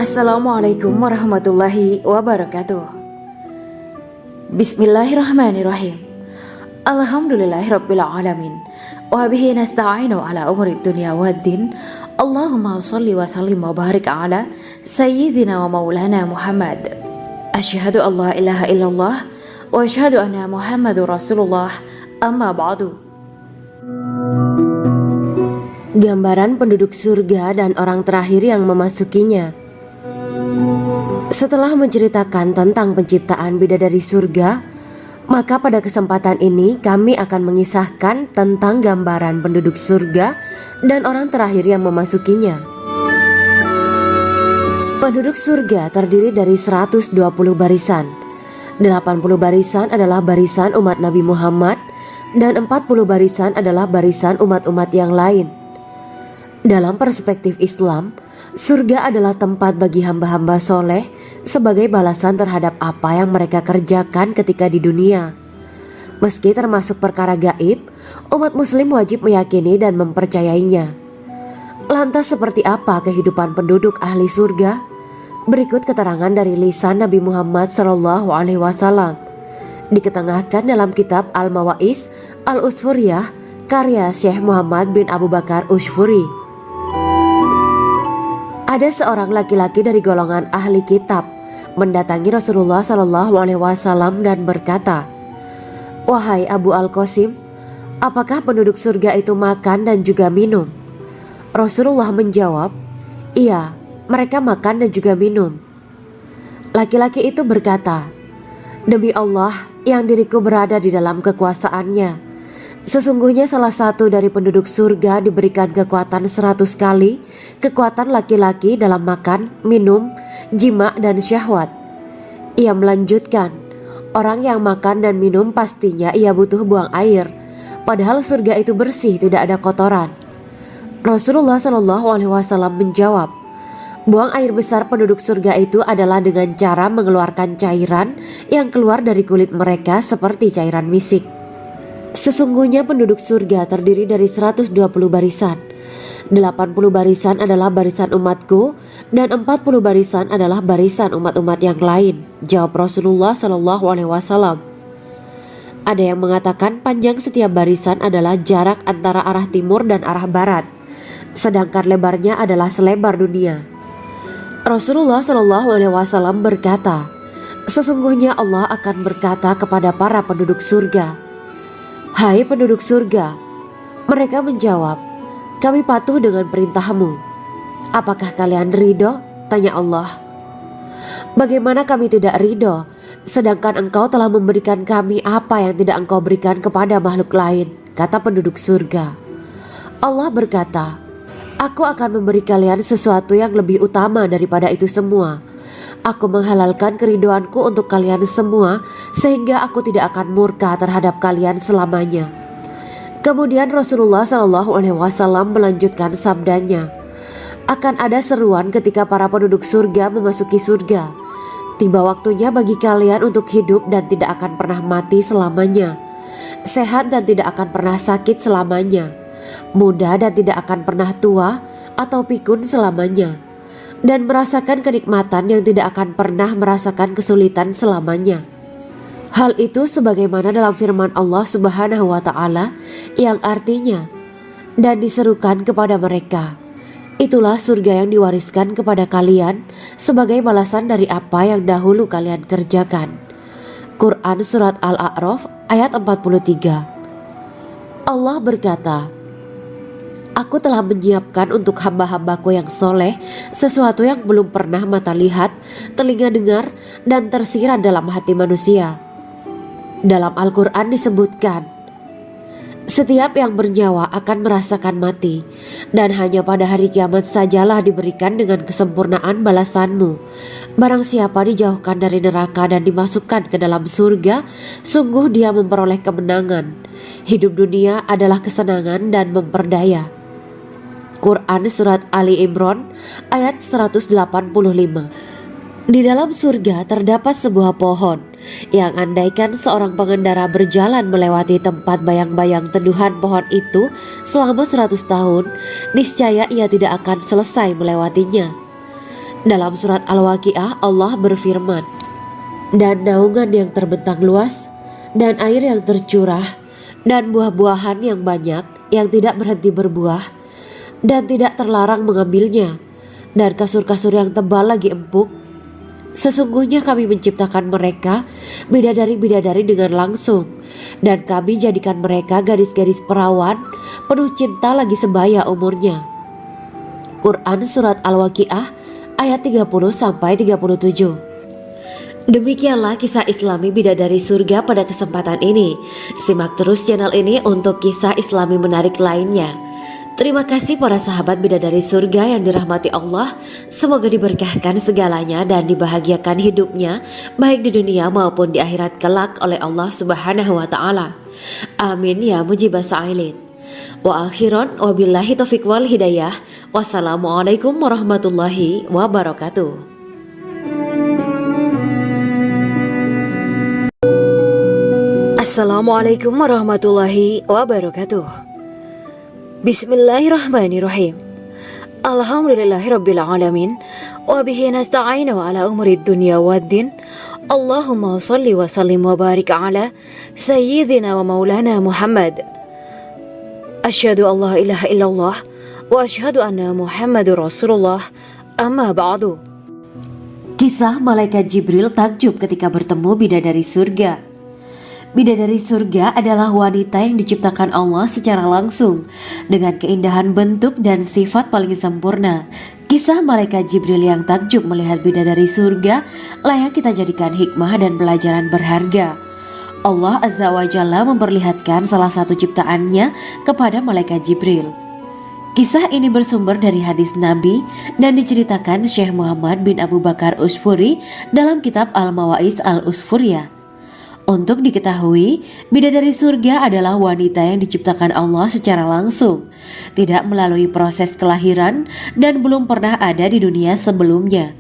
Assalamualaikum warahmatullahi wabarakatuh. Bismillahirrahmanirrahim. Alhamdulillahirabbil alamin. Wa bihi nasta'inu ala umuri dunya waddin. Allahumma shalli wa sallim wa barik ala sayyidina wa maulana Muhammad. Asyhadu an la ilaha illallah wa asyhadu anna Muhammadur Rasulullah. Amma ba'du. Gambaran penduduk surga dan orang terakhir yang memasukinya. Setelah menceritakan tentang penciptaan bidadari surga, maka pada kesempatan ini kami akan mengisahkan tentang gambaran penduduk surga dan orang terakhir yang memasukinya. Penduduk surga terdiri dari 120 barisan. 80 barisan adalah barisan umat Nabi Muhammad dan 40 barisan adalah barisan umat-umat yang lain. Dalam perspektif Islam, surga adalah tempat bagi hamba-hamba soleh sebagai balasan terhadap apa yang mereka kerjakan ketika di dunia. Meski termasuk perkara gaib, umat muslim wajib meyakini dan mempercayainya. Lantas seperti apa kehidupan penduduk ahli surga? Berikut keterangan dari lisan Nabi Muhammad SAW, diketengahkan dalam kitab Al-Mawa'is Al-Usfuriyah karya Syekh Muhammad bin Abu Bakar Usfuri. Ada seorang laki-laki dari golongan ahli kitab mendatangi Rasulullah SAW dan berkata, "Wahai Abu Al-Qasim, apakah penduduk surga itu makan dan juga minum?" Rasulullah menjawab, "Iya, mereka makan dan juga minum." Laki-laki itu berkata, "Demi Allah yang diriku berada di dalam kekuasaannya, sesungguhnya salah satu dari penduduk surga diberikan kekuatan 100 kali kekuatan laki-laki dalam makan, minum, jima dan syahwat." Ia melanjutkan, "Orang yang makan dan minum pastinya ia butuh buang air, padahal surga itu bersih, tidak ada kotoran." Rasulullah SAW menjawab, "Buang air besar penduduk surga itu adalah dengan cara mengeluarkan cairan yang keluar dari kulit mereka seperti cairan misik. Sesungguhnya penduduk surga terdiri dari 120 barisan. 80 barisan adalah barisan umatku dan 40 barisan adalah barisan umat-umat yang lain," jawab Rasulullah SAW. Ada yang mengatakan panjang setiap barisan adalah jarak antara arah timur dan arah barat, sedangkan lebarnya adalah selebar dunia. Rasulullah SAW berkata, "Sesungguhnya Allah akan berkata kepada para penduduk surga, 'Hai penduduk surga,' mereka menjawab, 'Kami patuh dengan perintahmu.' 'Apakah kalian ridho?' tanya Allah. 'Bagaimana kami tidak ridho, sedangkan engkau telah memberikan kami apa yang tidak engkau berikan kepada makhluk lain,' kata penduduk surga. Allah berkata, 'Aku akan memberi kalian sesuatu yang lebih utama daripada itu semua. Aku menghalalkan keridoanku untuk kalian semua sehingga aku tidak akan murka terhadap kalian selamanya.'" Kemudian Rasulullah SAW melanjutkan sabdanya, "Akan ada seruan ketika para penduduk surga memasuki surga. Tiba waktunya bagi kalian untuk hidup dan tidak akan pernah mati selamanya, sehat dan tidak akan pernah sakit selamanya, muda dan tidak akan pernah tua atau pikun selamanya, dan merasakan kenikmatan yang tidak akan pernah merasakan kesulitan selamanya." Hal itu sebagaimana dalam firman Allah Subhanahu wa Ta'ala yang artinya, "Dan diserukan kepada mereka, itulah surga yang diwariskan kepada kalian sebagai balasan dari apa yang dahulu kalian kerjakan." Quran Surat Al-A'raf ayat 43. Allah berkata, "Aku telah menyiapkan untuk hamba-hambaku yang soleh sesuatu yang belum pernah mata lihat, telinga dengar, dan tersirat dalam hati manusia." Dalam Al-Quran disebutkan, "Setiap yang bernyawa akan merasakan mati, dan hanya pada hari kiamat sajalah diberikan dengan kesempurnaan balasanmu. Barang siapa dijauhkan dari neraka dan dimasukkan ke dalam surga, sungguh dia memperoleh kemenangan. Hidup dunia adalah kesenangan dan memperdaya." Quran Surat Ali Imran ayat 185. Di dalam surga terdapat sebuah pohon yang andaikan seorang pengendara berjalan melewati tempat bayang-bayang teduhan pohon itu selama 100 tahun, niscaya ia tidak akan selesai melewatinya. Dalam surat Al-Waqiah Allah berfirman, "Dan naungan yang terbentang luas, dan air yang tercurah, dan buah-buahan yang banyak yang tidak berhenti berbuah, dan tidak terlarang mengambilnya, dan kasur-kasur yang tebal lagi empuk. Sesungguhnya kami menciptakan mereka bidadari-bidadari dengan langsung, dan kami jadikan mereka gadis-gadis perawan penuh cinta lagi sebaya umurnya." Quran Surat Al-Waqiah ayat 30-37. Demikianlah kisah Islami bidadari surga pada kesempatan ini. Simak terus channel ini untuk kisah Islami menarik lainnya. Terima kasih para sahabat bidadari surga yang dirahmati Allah. Semoga diberkahkan segalanya dan dibahagiakan hidupnya baik di dunia maupun di akhirat kelak oleh Allah Subhanahu wa Ta'ala. Amin ya mujibah sa'ilin. Wa akhiran wabillahi taufiq wal hidayah. Wassalamualaikum warahmatullahi wabarakatuh. Assalamualaikum warahmatullahi wabarakatuh. Bismillahirrahmanirrahim. Alhamdulillahirabbil alamin wa bihi nasta'inu ala umuri dunya waddin. Allahumma shalli wa sallim wa barik ala sayyidina wa maulana Muhammad. Asyhadu an la ilaha illallah wa asyhadu anna Muhammadur Rasulullah. Amma ba'du. Kisah malaikat Jibril takjub ketika bertemu bidadari surga. Bidadari surga adalah wanita yang diciptakan Allah secara langsung dengan keindahan bentuk dan sifat paling sempurna. Kisah malaikat Jibril yang takjub melihat bidadari surga layak kita jadikan hikmah dan pelajaran berharga. Allah Azza wa Jalla memperlihatkan salah satu ciptaannya kepada malaikat Jibril. Kisah ini bersumber dari hadis Nabi dan diceritakan Syekh Muhammad bin Abu Bakar Usfuri dalam kitab Al-Mawaiz Al-Usfuriyah. Untuk diketahui, bidadari surga adalah wanita yang diciptakan Allah secara langsung, tidak melalui proses kelahiran dan belum pernah ada di dunia sebelumnya.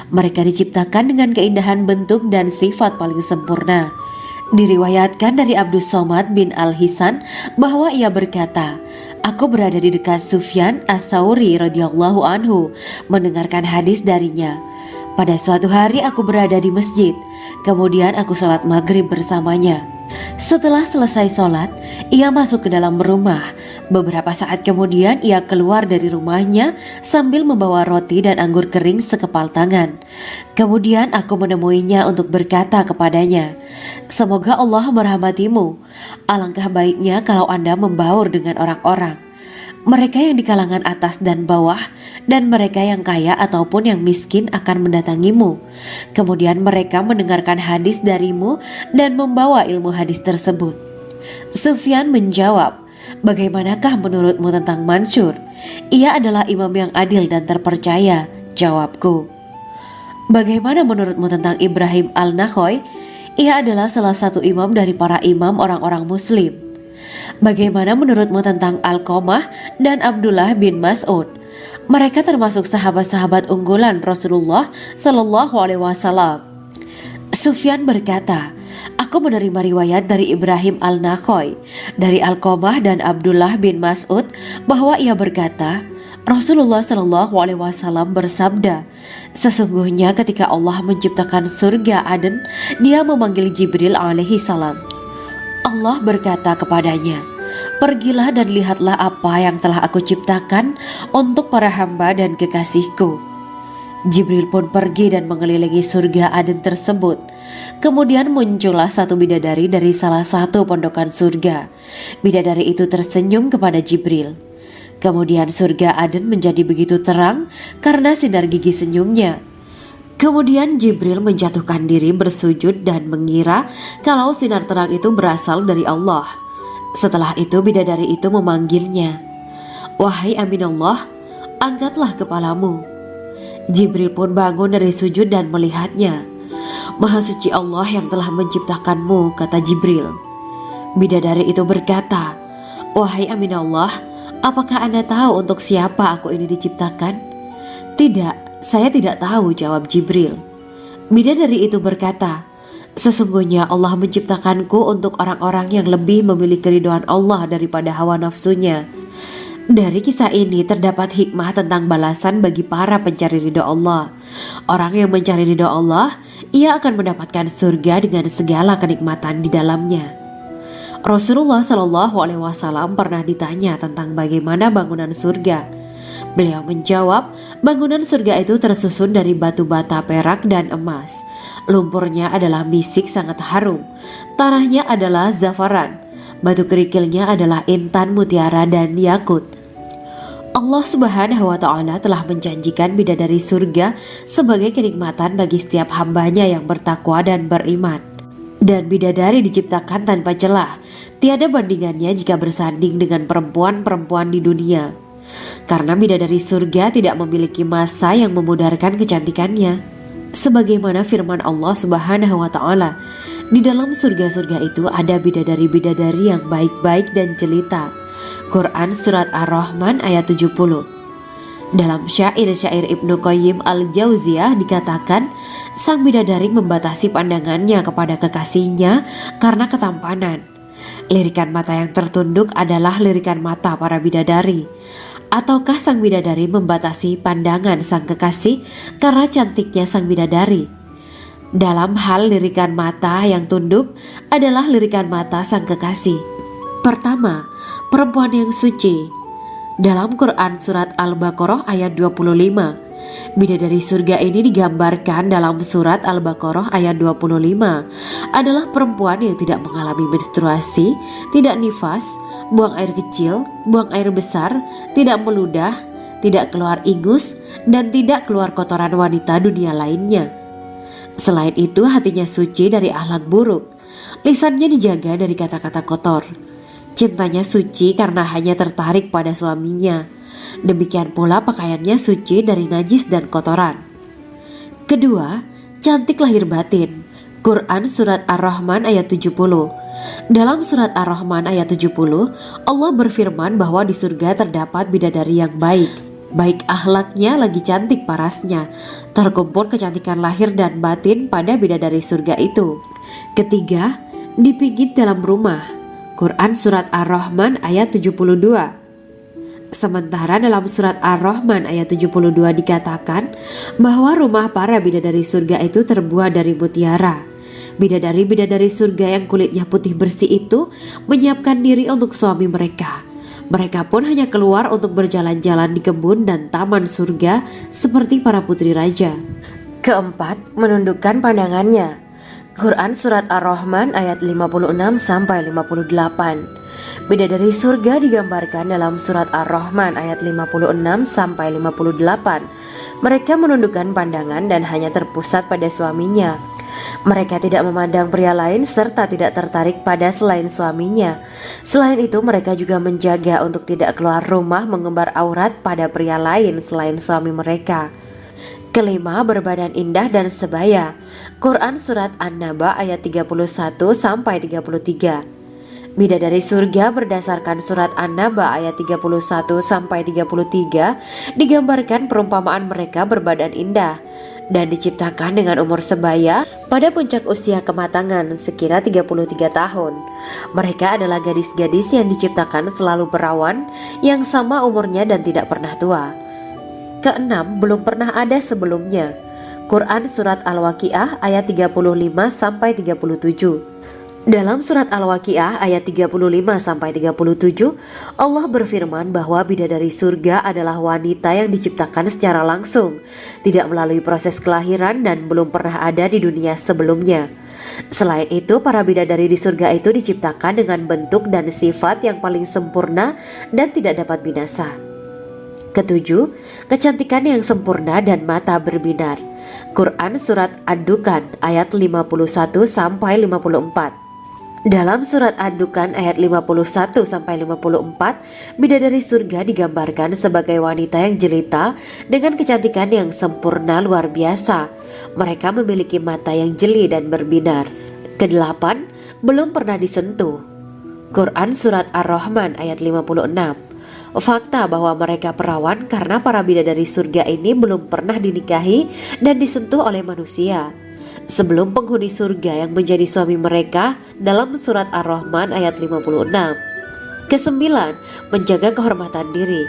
Mereka diciptakan dengan keindahan bentuk dan sifat paling sempurna. Diriwayatkan dari Abdus Somad bin Al-Hisan bahwa ia berkata, "Aku berada di dekat Sufyan As-Sauri radhiyallahu anhu mendengarkan hadis darinya. Pada suatu hari aku berada di masjid, kemudian aku sholat maghrib bersamanya. Setelah selesai sholat, ia masuk ke dalam rumah. Beberapa saat kemudian ia keluar dari rumahnya sambil membawa roti dan anggur kering sekepal tangan. Kemudian aku menemuinya untuk berkata kepadanya, 'Semoga Allah merahmatimu. Alangkah baiknya kalau Anda membaur dengan orang-orang. Mereka yang di kalangan atas dan bawah dan mereka yang kaya ataupun yang miskin akan mendatangimu. Kemudian mereka mendengarkan hadis darimu dan membawa ilmu hadis tersebut.' Sufyan menjawab, 'Bagaimanakah menurutmu tentang Mansur? Ia adalah imam yang adil dan terpercaya.' Jawabku. 'Bagaimana menurutmu tentang Ibrahim Al-Nakhoy? Ia adalah salah satu imam dari para imam orang-orang muslim.' 'Bagaimana menurutmu tentang Alqamah dan Abdullah bin Mas'ud? Mereka termasuk sahabat-sahabat unggulan Rasulullah Sallallahu Alaihi Wasallam.' Sufyan berkata, 'Aku menerima riwayat dari Ibrahim Al-Nakhoy, dari Alqamah dan Abdullah bin Mas'ud bahwa ia berkata, Rasulullah Sallallahu Alaihi Wasallam bersabda, sesungguhnya ketika Allah menciptakan surga Aden, Dia memanggil Jibril alaihi salam. Allah berkata kepadanya, pergilah dan lihatlah apa yang telah aku ciptakan untuk para hamba dan kekasihku. Jibril pun pergi dan mengelilingi surga Aden tersebut. Kemudian muncullah satu bidadari dari salah satu pondokan surga. Bidadari itu tersenyum kepada Jibril. Kemudian surga Aden menjadi begitu terang karena sinar gigi senyumnya. Kemudian Jibril menjatuhkan diri bersujud dan mengira kalau sinar terang itu berasal dari Allah. Setelah itu bidadari itu memanggilnya, wahai Aminullah, angkatlah kepalamu. Jibril pun bangun dari sujud dan melihatnya. Maha suci Allah yang telah menciptakanmu, kata Jibril. Bidadari itu berkata, wahai Aminullah, apakah Anda tahu untuk siapa aku ini diciptakan? Tidak. Saya tidak tahu, jawab Jibril. Bidadari itu berkata, sesungguhnya Allah menciptakanku untuk orang-orang yang lebih memilih keridhaan Allah daripada hawa nafsunya. Dari kisah ini terdapat hikmah tentang balasan bagi para pencari ridha Allah. Orang yang mencari ridha Allah, ia akan mendapatkan surga dengan segala kenikmatan di dalamnya. Rasulullah Shallallahu Alaihi Wasallam pernah ditanya tentang bagaimana bangunan surga. Beliau menjawab, bangunan surga itu tersusun dari batu bata, perak, dan emas. Lumpurnya adalah misik sangat harum. Tanahnya adalah zafaran. Batu kerikilnya adalah intan, mutiara, dan yakut. Allah Subhanahu wa Ta'ala telah menjanjikan bidadari surga sebagai kenikmatan bagi setiap hambanya yang bertakwa dan beriman. Dan bidadari diciptakan tanpa celah. Tiada bandingannya jika bersanding dengan perempuan-perempuan di dunia. Karena bidadari surga tidak memiliki masa yang memudarkan kecantikannya. Sebagaimana firman Allah Subhanahu wa Ta'ala, di dalam surga-surga itu ada bidadari-bidadari yang baik-baik dan jelita. Quran Surat Ar-Rahman ayat 70. Dalam syair-syair Ibnu Qayyim al-Jauziyah dikatakan, sang bidadari membatasi pandangannya kepada kekasihnya karena ketampanan. Lirikan mata yang tertunduk adalah lirikan mata para bidadari. Ataukah sang bidadari membatasi pandangan sang kekasih karena cantiknya sang bidadari? Dalam hal lirikan mata yang tunduk adalah lirikan mata sang kekasih. Pertama, perempuan yang suci. Dalam Quran surat Al-Baqarah ayat 25, bidadari surga ini digambarkan dalam surat Al-Baqarah ayat 25 adalah perempuan yang tidak mengalami menstruasi, tidak nifas, buang air kecil, buang air besar, tidak meludah, tidak keluar ingus, dan tidak keluar kotoran wanita dunia lainnya. Selain itu, hatinya suci dari akhlak buruk, lisannya dijaga dari kata-kata kotor. Cintanya suci karena hanya tertarik pada suaminya. Demikian pula pakaiannya suci dari najis dan kotoran. Kedua, cantik lahir batin. Quran surat Ar-Rahman ayat 70. Dalam surat Ar-Rahman ayat 70, Allah berfirman bahwa di surga terdapat bidadari yang baik. Baik akhlaknya lagi cantik parasnya. Terkumpul kecantikan lahir dan batin pada bidadari surga itu. Ketiga, dipijit dalam rumah. Quran surat Ar-Rahman ayat 72. Sementara dalam surat Ar-Rahman ayat 72 dikatakan bahwa rumah para bidadari surga itu terbuat dari mutiara. Bidadari-bidadari surga yang kulitnya putih bersih itu menyiapkan diri untuk suami mereka. Mereka pun hanya keluar untuk berjalan-jalan di kebun dan taman surga seperti para putri raja. Keempat, menundukkan pandangannya. Quran surat Ar-Rahman ayat 56 sampai 58. Bidadari surga digambarkan dalam surat Ar-Rahman ayat 56 sampai 58. Mereka menundukkan pandangan dan hanya terpusat pada suaminya. Mereka tidak memandang pria lain serta tidak tertarik pada selain suaminya. Selain itu, mereka juga menjaga untuk tidak keluar rumah mengembar aurat pada pria lain selain suami mereka. Kelima, berbadan indah dan sebaya. Quran surat An-Naba ayat 31 sampai 33. Bidadari surga berdasarkan surat An-Naba ayat 31 sampai 33 digambarkan perumpamaan mereka berbadan indah dan diciptakan dengan umur sebaya pada puncak usia kematangan sekira 33 tahun. Mereka adalah gadis-gadis yang diciptakan selalu perawan yang sama umurnya dan tidak pernah tua. Keenam, belum pernah ada sebelumnya. Quran surat Al-Waqiah ayat 35 sampai 37. Dalam surat Al-Waqiah ayat 35 sampai 37, Allah berfirman bahwa bidadari surga adalah wanita yang diciptakan secara langsung, tidak melalui proses kelahiran dan belum pernah ada di dunia sebelumnya. Selain itu, para bidadari di surga itu diciptakan dengan bentuk dan sifat yang paling sempurna dan tidak dapat binasa. Ketujuh, kecantikan yang sempurna dan mata berbinar. Quran surat Ad-Dukan ayat 51 sampai 54. Dalam surat Ad-Dukan ayat 51 sampai 54, bidadari surga digambarkan sebagai wanita yang jelita dengan kecantikan yang sempurna luar biasa. Mereka memiliki mata yang jeli dan berbinar. Kedelapan, belum pernah disentuh. Quran surat Ar-Rahman ayat 56. Fakta bahwa mereka perawan karena para bidadari surga ini belum pernah dinikahi dan disentuh oleh manusia sebelum penghuni surga yang menjadi suami mereka dalam surat Ar-Rahman ayat 56. Kesembilan, menjaga kehormatan diri.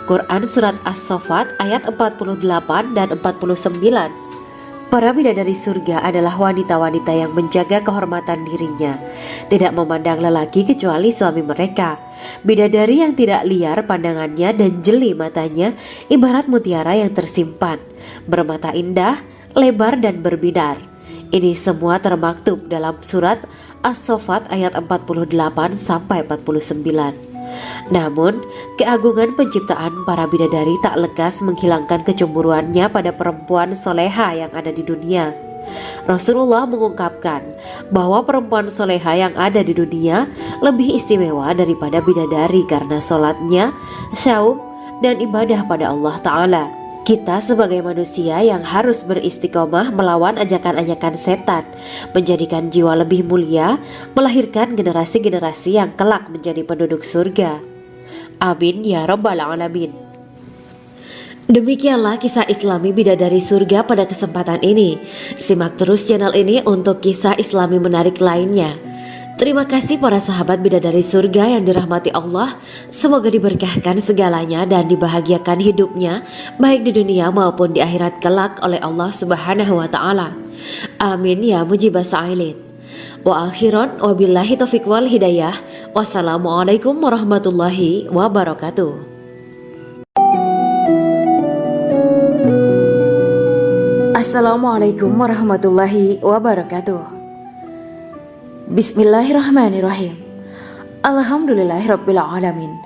Quran surat As-Saffat ayat 48 dan 49. Para bidadari surga adalah wanita-wanita yang menjaga kehormatan dirinya, tidak memandang lelaki kecuali suami mereka. Bidadari yang tidak liar pandangannya dan jeli matanya ibarat mutiara yang tersimpan, bermata indah, lebar dan berbinar. Ini semua termaktub dalam surat As-Saffat ayat 48 sampai 49. Namun, keagungan penciptaan para bidadari tak lekas menghilangkan kecemburuannya pada perempuan soleha yang ada di dunia. Rasulullah mengungkapkan bahwa perempuan soleha yang ada di dunia lebih istimewa daripada bidadari karena sholatnya, saum, dan ibadah pada Allah Ta'ala. Kita sebagai manusia yang harus beristiqomah melawan ajakan-ajakan setan, menjadikan jiwa lebih mulia, melahirkan generasi-generasi yang kelak menjadi penduduk surga. Amin ya rabbal alamin. Demikianlah kisah Islami Bidadari Surga pada kesempatan ini. Simak terus channel ini untuk kisah Islami menarik lainnya. Terima kasih para sahabat Bidadari Surga yang dirahmati Allah. Semoga diberkahkan segalanya dan dibahagiakan hidupnya, baik di dunia maupun di akhirat kelak oleh Allah Subhanahu wa Ta'ala. Amin ya mujibah sa'ilin. Wa akhiran wabillahi taufiq wal hidayah. Wassalamualaikum warahmatullahi wabarakatuh. Assalamualaikum warahmatullahi wabarakatuh. Bismillahirrahmanirrahim. Alhamdulillahirabbil alamin.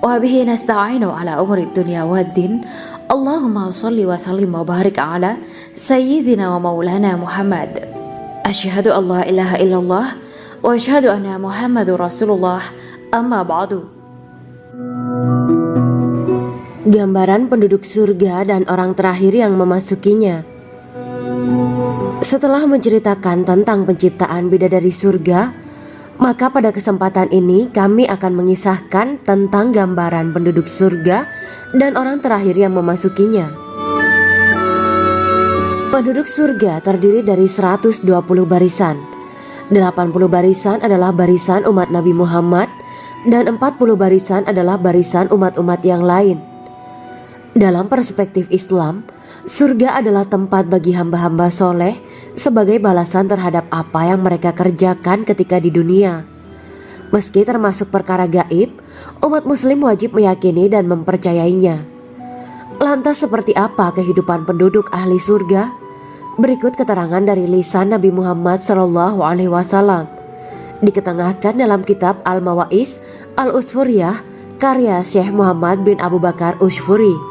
Wa bihi nasta'inu ala umuri dunya waddin. Allahumma shalli wa sallim wa barik ala sayyidina wa maulana Muhammad. Asyhadu an la ilaha illallah wa asyhadu anna Muhammadur Rasulullah. Amma ba'du. Gambaran penduduk surga dan orang terakhir yang memasukinya. Setelah menceritakan tentang penciptaan bidadari surga, maka pada kesempatan ini kami akan mengisahkan tentang gambaran penduduk surga dan orang terakhir yang memasukinya. Penduduk surga terdiri dari 120 barisan. 80 barisan adalah barisan umat Nabi Muhammad dan 40 barisan adalah barisan umat-umat yang lain. Dalam perspektif Islam, surga adalah tempat bagi hamba-hamba soleh sebagai balasan terhadap apa yang mereka kerjakan ketika di dunia. Meski termasuk perkara gaib, umat muslim wajib meyakini dan mempercayainya. Lantas seperti apa kehidupan penduduk ahli surga? Berikut keterangan dari lisan Nabi Muhammad SAW. Diketengahkan dalam kitab Al-Mawa'is Al-Usfuriyah karya Syekh Muhammad bin Abu Bakar Usfuri.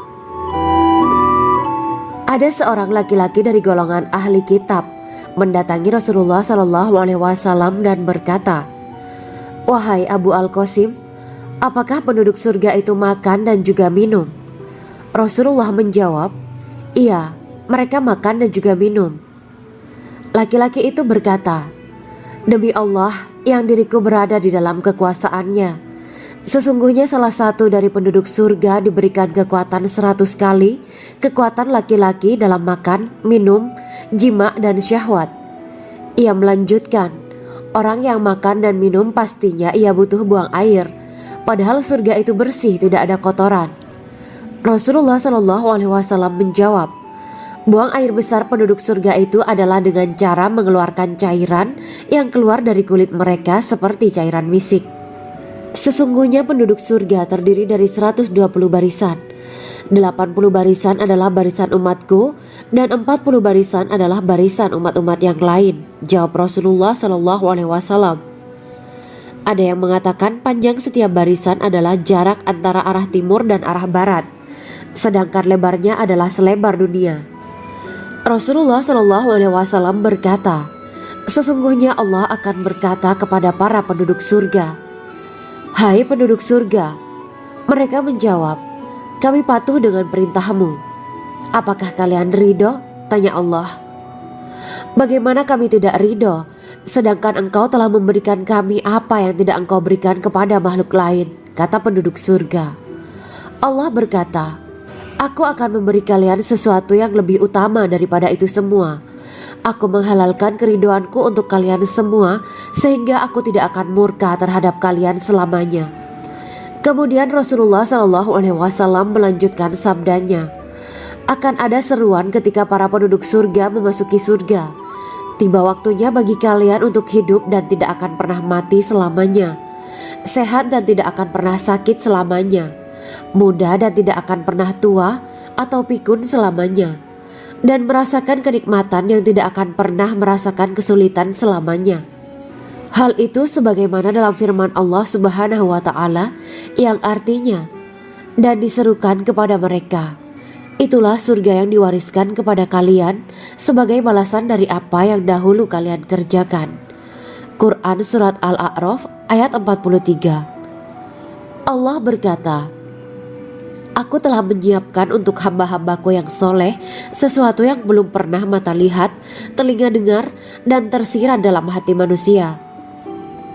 Ada seorang laki-laki dari golongan ahli kitab mendatangi Rasulullah SAW dan berkata, "Wahai Abu Al-Qasim, apakah penduduk surga itu makan dan juga minum?" Rasulullah menjawab, "Iya, mereka makan dan juga minum." Laki-laki itu berkata, "Demi Allah yang diriku berada di dalam kekuasaannya, sesungguhnya salah satu dari penduduk surga diberikan kekuatan 100 kali kekuatan laki-laki dalam makan, minum, jima, dan syahwat." Ia melanjutkan, "Orang yang makan dan minum pastinya ia butuh buang air, padahal surga itu bersih, tidak ada kotoran." Rasulullah SAW menjawab, "Buang air besar penduduk surga itu adalah dengan cara mengeluarkan cairan yang keluar dari kulit mereka seperti cairan misik." Sesungguhnya penduduk surga terdiri dari 120 barisan. 80 barisan adalah barisan umatku dan 40 barisan adalah barisan umat-umat yang lain, jawab Rasulullah SAW. Ada yang mengatakan panjang setiap barisan adalah jarak antara arah timur dan arah barat, sedangkan lebarnya adalah selebar dunia. Rasulullah SAW berkata, "Sesungguhnya Allah akan berkata kepada para penduduk surga, 'Hai penduduk surga,' mereka menjawab, 'Kami patuh dengan perintahmu.' 'Apakah kalian ridho?' tanya Allah. 'Bagaimana kami tidak ridho, sedangkan engkau telah memberikan kami apa yang tidak engkau berikan kepada makhluk lain,' kata penduduk surga. Allah berkata, 'Aku akan memberi kalian sesuatu yang lebih utama daripada itu semua. Aku menghalalkan keridoanku untuk kalian semua sehingga aku tidak akan murka terhadap kalian selamanya.'" Kemudian Rasulullah SAW melanjutkan sabdanya, "Akan ada seruan ketika para penduduk surga memasuki surga. Tiba waktunya bagi kalian untuk hidup dan tidak akan pernah mati selamanya, sehat dan tidak akan pernah sakit selamanya, muda dan tidak akan pernah tua atau pikun selamanya, dan merasakan kenikmatan yang tidak akan pernah merasakan kesulitan selamanya." Hal itu sebagaimana dalam firman Allah Subhanahu wa Ta'ala yang artinya, "Dan diserukan kepada mereka, itulah surga yang diwariskan kepada kalian sebagai balasan dari apa yang dahulu kalian kerjakan." Quran Surat Al-A'raf ayat 43. Allah berkata, "Aku telah menyiapkan untuk hamba-hambaku yang soleh sesuatu yang belum pernah mata lihat, telinga dengar, dan tersirat dalam hati manusia."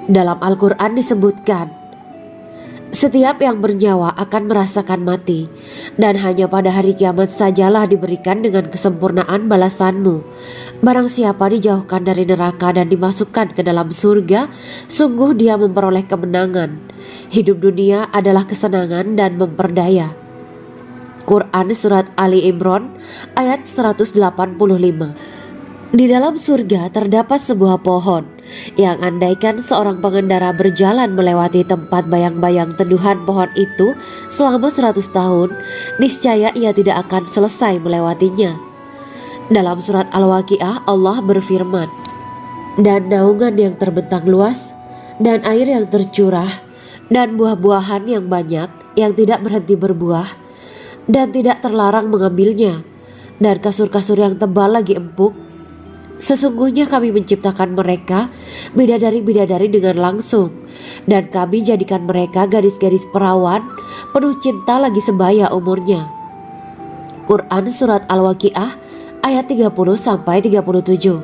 Dalam Al-Quran disebutkan, Setiap yang bernyawa akan merasakan mati, dan hanya pada hari kiamat sajalah diberikan dengan kesempurnaan balasanmu. Barang siapa dijauhkan dari neraka dan dimasukkan ke dalam surga, sungguh dia memperoleh kemenangan. Hidup dunia adalah kesenangan dan memperdaya. Quran Surat Ali Imran ayat 185. Di dalam surga terdapat sebuah pohon yang andaikan seorang pengendara berjalan melewati tempat bayang-bayang teduhan pohon itu selama 100 tahun, niscaya ia tidak akan selesai melewatinya. Dalam surat Al-Waqiah Allah berfirman, "Dan naungan yang terbentang luas, dan air yang tercurah, dan buah-buahan yang banyak yang tidak berhenti berbuah, dan tidak terlarang mengambilnya, dan kasur-kasur yang tebal lagi empuk. Sesungguhnya kami menciptakan mereka bidadari-bidadari dengan langsung, dan kami jadikan mereka gadis-gadis perawan penuh cinta lagi sebaya umurnya." Quran Surat Al-Waqiah ayat 30-37.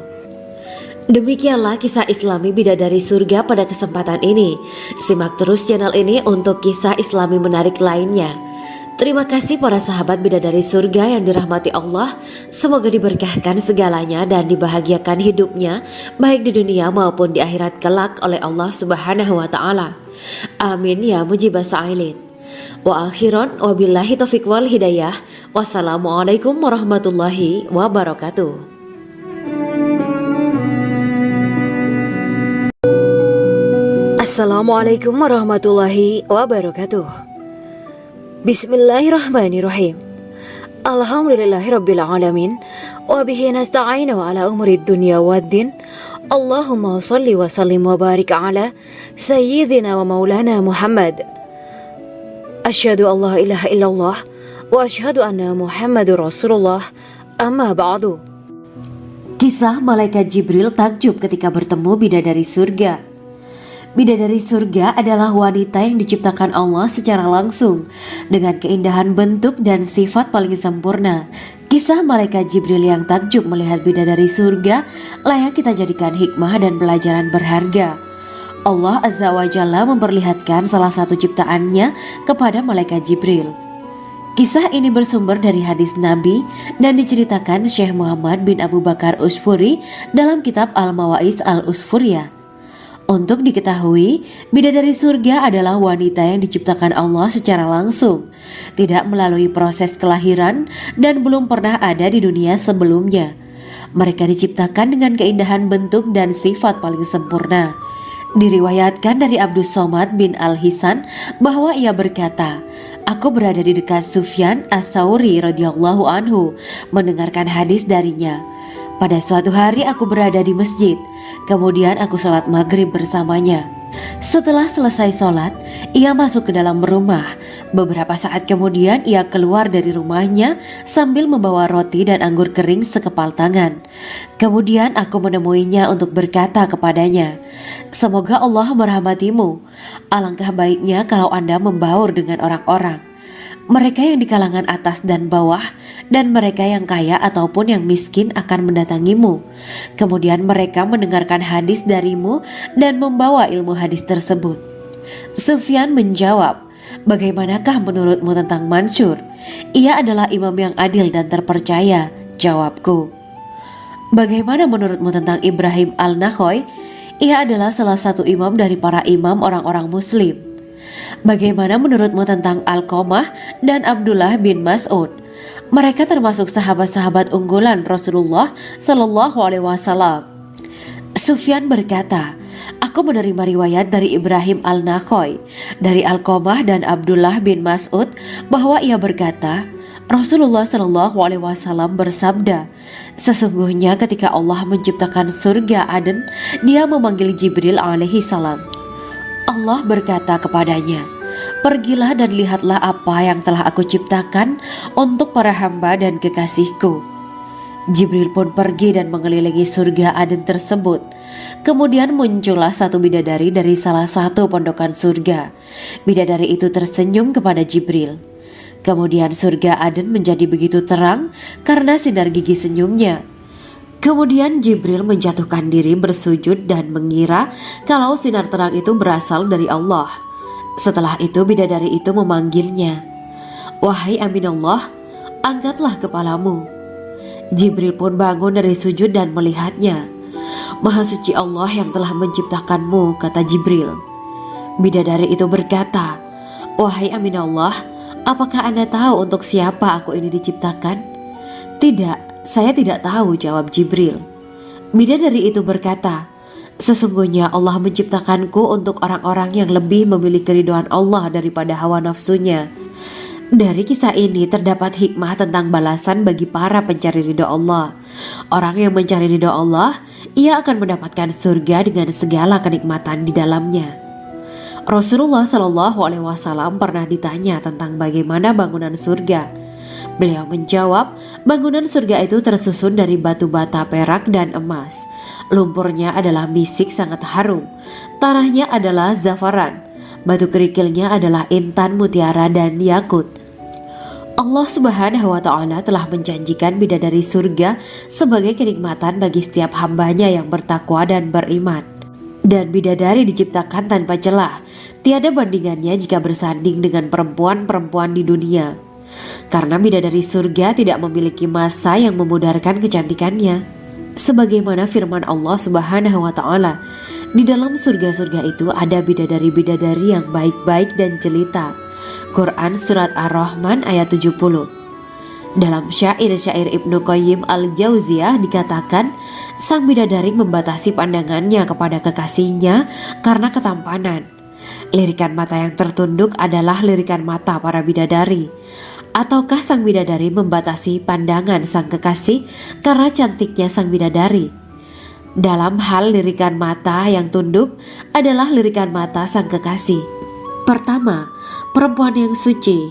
Demikianlah kisah Islami bidadari surga pada kesempatan ini. Simak terus channel ini untuk kisah Islami menarik lainnya. Terima kasih para sahabat bidadari surga yang dirahmati Allah. Semoga diberkahkan segalanya dan dibahagiakan hidupnya baik di dunia maupun di akhirat kelak oleh Allah Subhanahu wa taala. Amin ya mujibas sa'ilin. Wa akhiran wabillahi taufiq wal hidayah. Wassalamualaikum warahmatullahi wabarakatuh. Assalamualaikum warahmatullahi wabarakatuh. Bismillahirrahmanirrahim. Alhamdulillahirabbil alamin wa bihi nasta'inu ala umuri dunya waddin. Allahumma shalli wa sallim wa barik ala sayyidina wa maulana Muhammad. Asyhadu an la ilaha illallah wa asyhadu anna Muhammadur Rasulullah. Amma ba'du. Kisah malaikat Jibril takjub ketika bertemu bidadari surga. Bidadari surga adalah wanita yang diciptakan Allah secara langsung dengan keindahan bentuk dan sifat paling sempurna. Kisah malaikat Jibril yang takjub melihat bidadari surga layak kita jadikan hikmah dan pelajaran berharga. Allah Azza wa Jalla memperlihatkan salah satu ciptaannya kepada malaikat Jibril. Kisah ini bersumber dari hadis Nabi dan diceritakan Syekh Muhammad bin Abu Bakar Usfuri dalam kitab Al-Mawaiz Al-Usfuriyah. Untuk diketahui, bidadari surga adalah wanita yang diciptakan Allah secara langsung, tidak melalui proses kelahiran dan belum pernah ada di dunia sebelumnya. Mereka diciptakan dengan keindahan bentuk dan sifat paling sempurna. Diriwayatkan dari Abdus Somad bin Al-Hisan bahwa ia berkata, "Aku berada di dekat Sufyan As-Sauri radhiyallahu anhu mendengarkan hadis darinya. Pada suatu hari aku berada di masjid, kemudian aku sholat maghrib bersamanya. Setelah selesai sholat, ia masuk ke dalam rumah. Beberapa saat kemudian ia keluar dari rumahnya sambil membawa roti dan anggur kering sekepal tangan. Kemudian aku menemuinya untuk berkata kepadanya, 'Semoga Allah merahmatimu. Alangkah baiknya kalau Anda membaur dengan orang-orang. Mereka yang di kalangan atas dan bawah, dan mereka yang kaya ataupun yang miskin akan mendatangimu. Kemudian mereka mendengarkan hadis darimu dan membawa ilmu hadis tersebut.' Sufyan menjawab, 'Bagaimanakah menurutmu tentang Mansur? Ia adalah imam yang adil dan terpercaya.' Jawabku. 'Bagaimana menurutmu tentang Ibrahim Al-Nakhoy? Ia adalah salah satu imam dari para imam orang-orang muslim.' 'Bagaimana menurutmu tentang Alqamah dan Abdullah bin Mas'ud? Mereka termasuk sahabat-sahabat unggulan Rasulullah Sallallahu Alaihi Wasallam.' Sufyan berkata, 'Aku menerima riwayat dari Ibrahim Al-Nakhoy, dari Alqamah dan Abdullah bin Mas'ud bahwa ia berkata, Rasulullah Sallallahu Alaihi Wasallam bersabda, sesungguhnya ketika Allah menciptakan surga Aden, Dia memanggil Jibril alaihi salam. Allah berkata kepadanya, pergilah dan lihatlah apa yang telah aku ciptakan untuk para hamba dan kekasihku. Jibril pun pergi dan mengelilingi surga Aden tersebut. Kemudian muncullah satu bidadari dari salah satu pondokan surga. Bidadari itu tersenyum kepada Jibril. Kemudian surga Aden menjadi begitu terang karena sinar gigi senyumnya. Kemudian Jibril menjatuhkan diri bersujud dan mengira kalau sinar terang itu berasal dari Allah. Setelah itu bidadari itu memanggilnya, "Wahai Aminullah, angkatlah kepalamu." Jibril pun bangun dari sujud dan melihatnya. "Maha suci Allah yang telah menciptakanmu," kata Jibril. Bidadari itu berkata, "Wahai Aminullah, apakah Anda tahu untuk siapa aku ini diciptakan?" "Tidak, saya tidak tahu," jawab Jibril. Bidadari itu berkata, "Sesungguhnya Allah menciptakanku untuk orang-orang yang lebih memilih keridhaan Allah daripada hawa nafsunya." Dari kisah ini terdapat hikmah tentang balasan bagi para pencari ridho Allah. Orang yang mencari ridho Allah, ia akan mendapatkan surga dengan segala kenikmatan di dalamnya. Rasulullah Shallallahu Alaihi Wasallam pernah ditanya tentang bagaimana bangunan surga. Beliau menjawab, bangunan surga itu tersusun dari batu bata, perak, dan emas. Lumpurnya adalah misik sangat harum, tanahnya adalah zafaran, batu kerikilnya adalah intan, mutiara, dan yakut. Allah Subhanahu wa Ta'ala telah menjanjikan bidadari surga sebagai kenikmatan bagi setiap hambanya yang bertakwa dan beriman. Dan bidadari diciptakan tanpa celah, tiada bandingannya jika bersanding dengan perempuan-perempuan di dunia. Karena bidadari surga tidak memiliki masa yang memudarkan kecantikannya. Sebagaimana firman Allah Subhanahu wa Ta'ala, di dalam surga-surga itu ada bidadari-bidadari yang baik-baik dan jelita. Quran Surat Ar-Rahman ayat 70. Dalam syair-syair Ibnu Qayyim Al-Jauziyah dikatakan, sang bidadari membatasi pandangannya kepada kekasihnya karena ketampanan. Lirikan mata yang tertunduk adalah lirikan mata para bidadari. Ataukah sang bidadari membatasi pandangan sang kekasih karena cantiknya sang bidadari? Dalam hal lirikan mata yang tunduk adalah lirikan mata sang kekasih. Pertama, perempuan yang suci.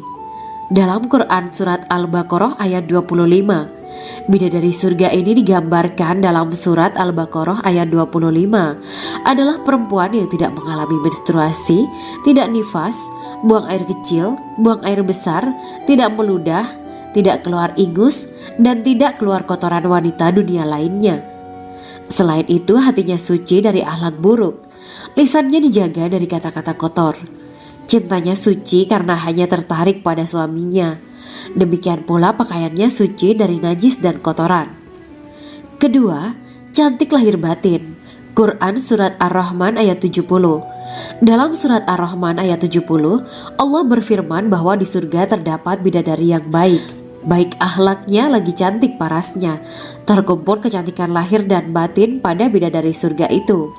Dalam Quran Surat Al-Baqarah ayat 25, bidadari surga ini digambarkan dalam Surat Al-Baqarah ayat 25 adalah perempuan yang tidak mengalami menstruasi, tidak nifas, buang air kecil, buang air besar, tidak meludah, tidak keluar ingus, dan tidak keluar kotoran wanita dunia lainnya. Selain itu, hatinya suci dari akhlak buruk, lisannya dijaga dari kata-kata kotor. Cintanya suci karena hanya tertarik pada suaminya. Demikian pula pakaiannya suci dari najis dan kotoran. Kedua, cantik lahir batin. Quran Surat Ar-Rahman ayat 70. Dalam Surat Ar-Rahman ayat 70, Allah berfirman bahwa di surga terdapat bidadari yang baik. Baik akhlaknya lagi cantik parasnya. Terkumpul kecantikan lahir dan batin pada bidadari surga itu.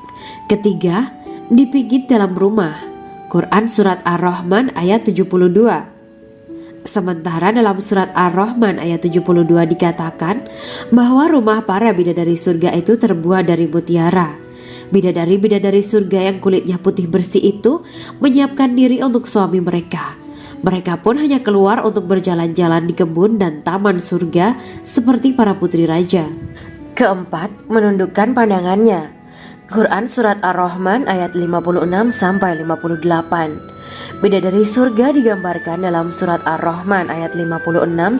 Ketiga, dipijit dalam rumah. Quran Surat Ar-Rahman ayat 72. Sementara dalam Surat Ar-Rahman ayat 72 dikatakan bahwa rumah para bidadari surga itu terbuat dari mutiara. Bidadari-bidadari surga yang kulitnya putih bersih itu menyiapkan diri untuk suami mereka. Mereka pun hanya keluar untuk berjalan-jalan di kebun dan taman surga seperti para putri raja. Keempat, menundukkan pandangannya. Quran Surat Ar-Rahman ayat 56-58. Bidadari surga digambarkan dalam Surat Ar-Rahman ayat 56-58.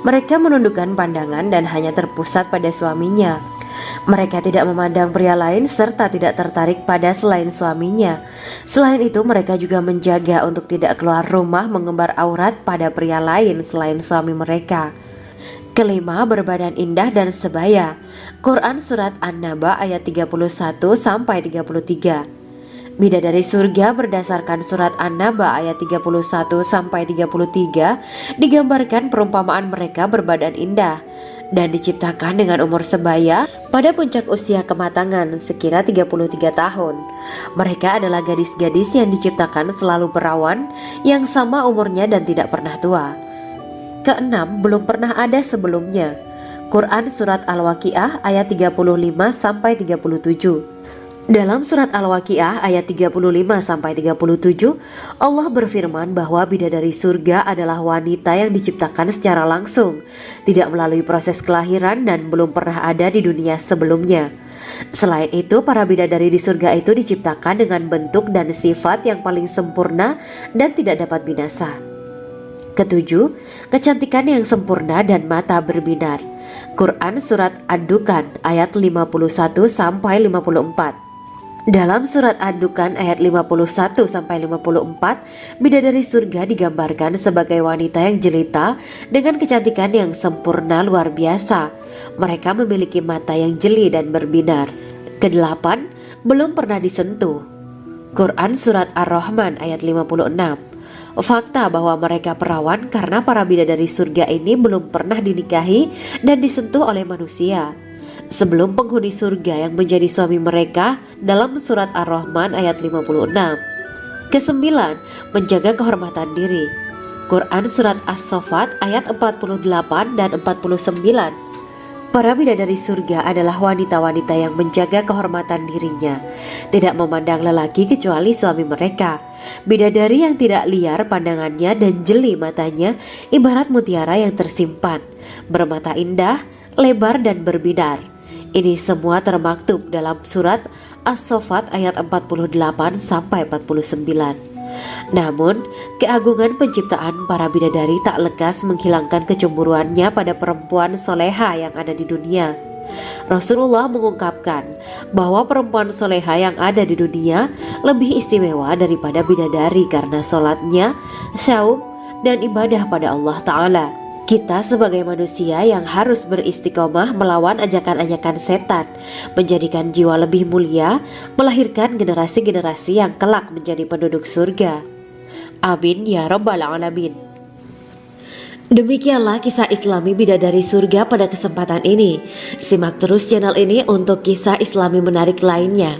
Mereka menundukkan pandangan dan hanya terpusat pada suaminya. Mereka tidak memandang pria lain serta tidak tertarik pada selain suaminya. Selain itu, mereka juga menjaga untuk tidak keluar rumah mengembar aurat pada pria lain selain suami mereka. Kelima, berbadan indah dan sebaya. Quran Surat An-Naba ayat 31-33. Bidadari surga berdasarkan Surat An-Naba ayat 31-33 digambarkan perumpamaan mereka berbadan indah dan diciptakan dengan umur sebaya pada puncak usia kematangan sekira 33 tahun. Mereka adalah gadis-gadis yang diciptakan selalu perawan, yang sama umurnya dan tidak pernah tua. Keenam, belum pernah ada sebelumnya. Quran Surat Al-Waqiah ayat 35-37. Dalam Surat Al-Waqiah ayat 35-37, Allah berfirman bahwa bidadari surga adalah wanita yang diciptakan secara langsung, tidak melalui proses kelahiran dan belum pernah ada di dunia sebelumnya. Selain itu, para bidadari di surga itu diciptakan dengan bentuk dan sifat yang paling sempurna dan tidak dapat binasa. Ketujuh, kecantikan yang sempurna dan mata berbinar. Quran Surat Ad-Dukhan ayat 51-54. Dalam surat Ad-Dukhan ayat 51-54, bidadari surga digambarkan sebagai wanita yang jelita dengan kecantikan yang sempurna luar biasa. Mereka memiliki mata yang jeli dan berbinar. Kedelapan, belum pernah disentuh. Quran surat Ar-Rahman ayat 56. Fakta bahwa mereka perawan karena para bidadari surga ini belum pernah dinikahi dan disentuh oleh manusia sebelum penghuni surga yang menjadi suami mereka dalam surat Ar-Rahman ayat 56. Kesembilan, menjaga kehormatan diri. Quran surat As-Saffat ayat 48 dan 49. Para bidadari surga adalah wanita-wanita yang menjaga kehormatan dirinya, tidak memandang lelaki kecuali suami mereka. Bidadari yang tidak liar pandangannya dan jeli matanya ibarat mutiara yang tersimpan, bermata indah, lebar dan berbinar. Ini semua termaktub dalam surat As-Saffat ayat 48 sampai 49. Namun, keagungan penciptaan para bidadari tak lekas menghilangkan kecemburuannya pada perempuan soleha yang ada di dunia. Rasulullah mengungkapkan bahwa perempuan soleha yang ada di dunia lebih istimewa daripada bidadari karena sholatnya, syaum, dan ibadah pada Allah Ta'ala. Kita sebagai manusia yang harus beristiqomah melawan ajakan-ajakan setan, menjadikan jiwa lebih mulia, melahirkan generasi-generasi yang kelak menjadi penduduk surga. Amin ya Rabbal Alamin. Demikianlah kisah Islami bidadari surga pada kesempatan ini. Simak terus channel ini untuk kisah Islami menarik lainnya.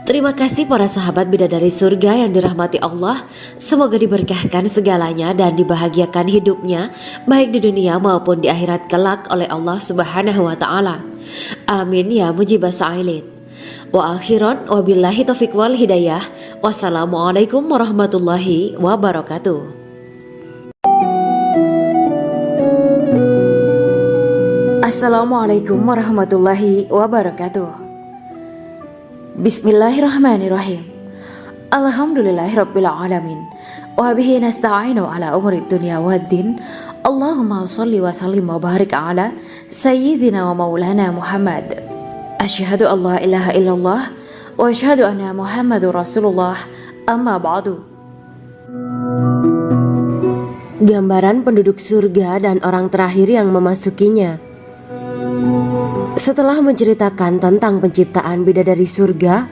Terima kasih para sahabat bidadari surga yang dirahmati Allah. Semoga diberkahkan segalanya dan dibahagiakan hidupnya baik di dunia maupun di akhirat kelak oleh Allah Subhanahu wa taala. Amin ya mujibah sa'ilin. Wa akhiran wabillahi taufiq wal hidayah. Wassalamualaikum warahmatullahi wabarakatuh. Assalamualaikum warahmatullahi wabarakatuh. Bismillahirrahmanirrahim. Alhamdulillahirabbil alamin. Wa bihi nasta'inu ala umuri dunya waddin. Allahumma shalli wa sallim wa barik ala sayyidina wa maulana Muhammad. Asyhadu an la ilaha illallah wa asyhadu anna Muhammadur Rasulullah. Amma ba'du. Gambaran penduduk surga dan orang terakhir yang memasukinya. Setelah menceritakan tentang penciptaan bidadari surga,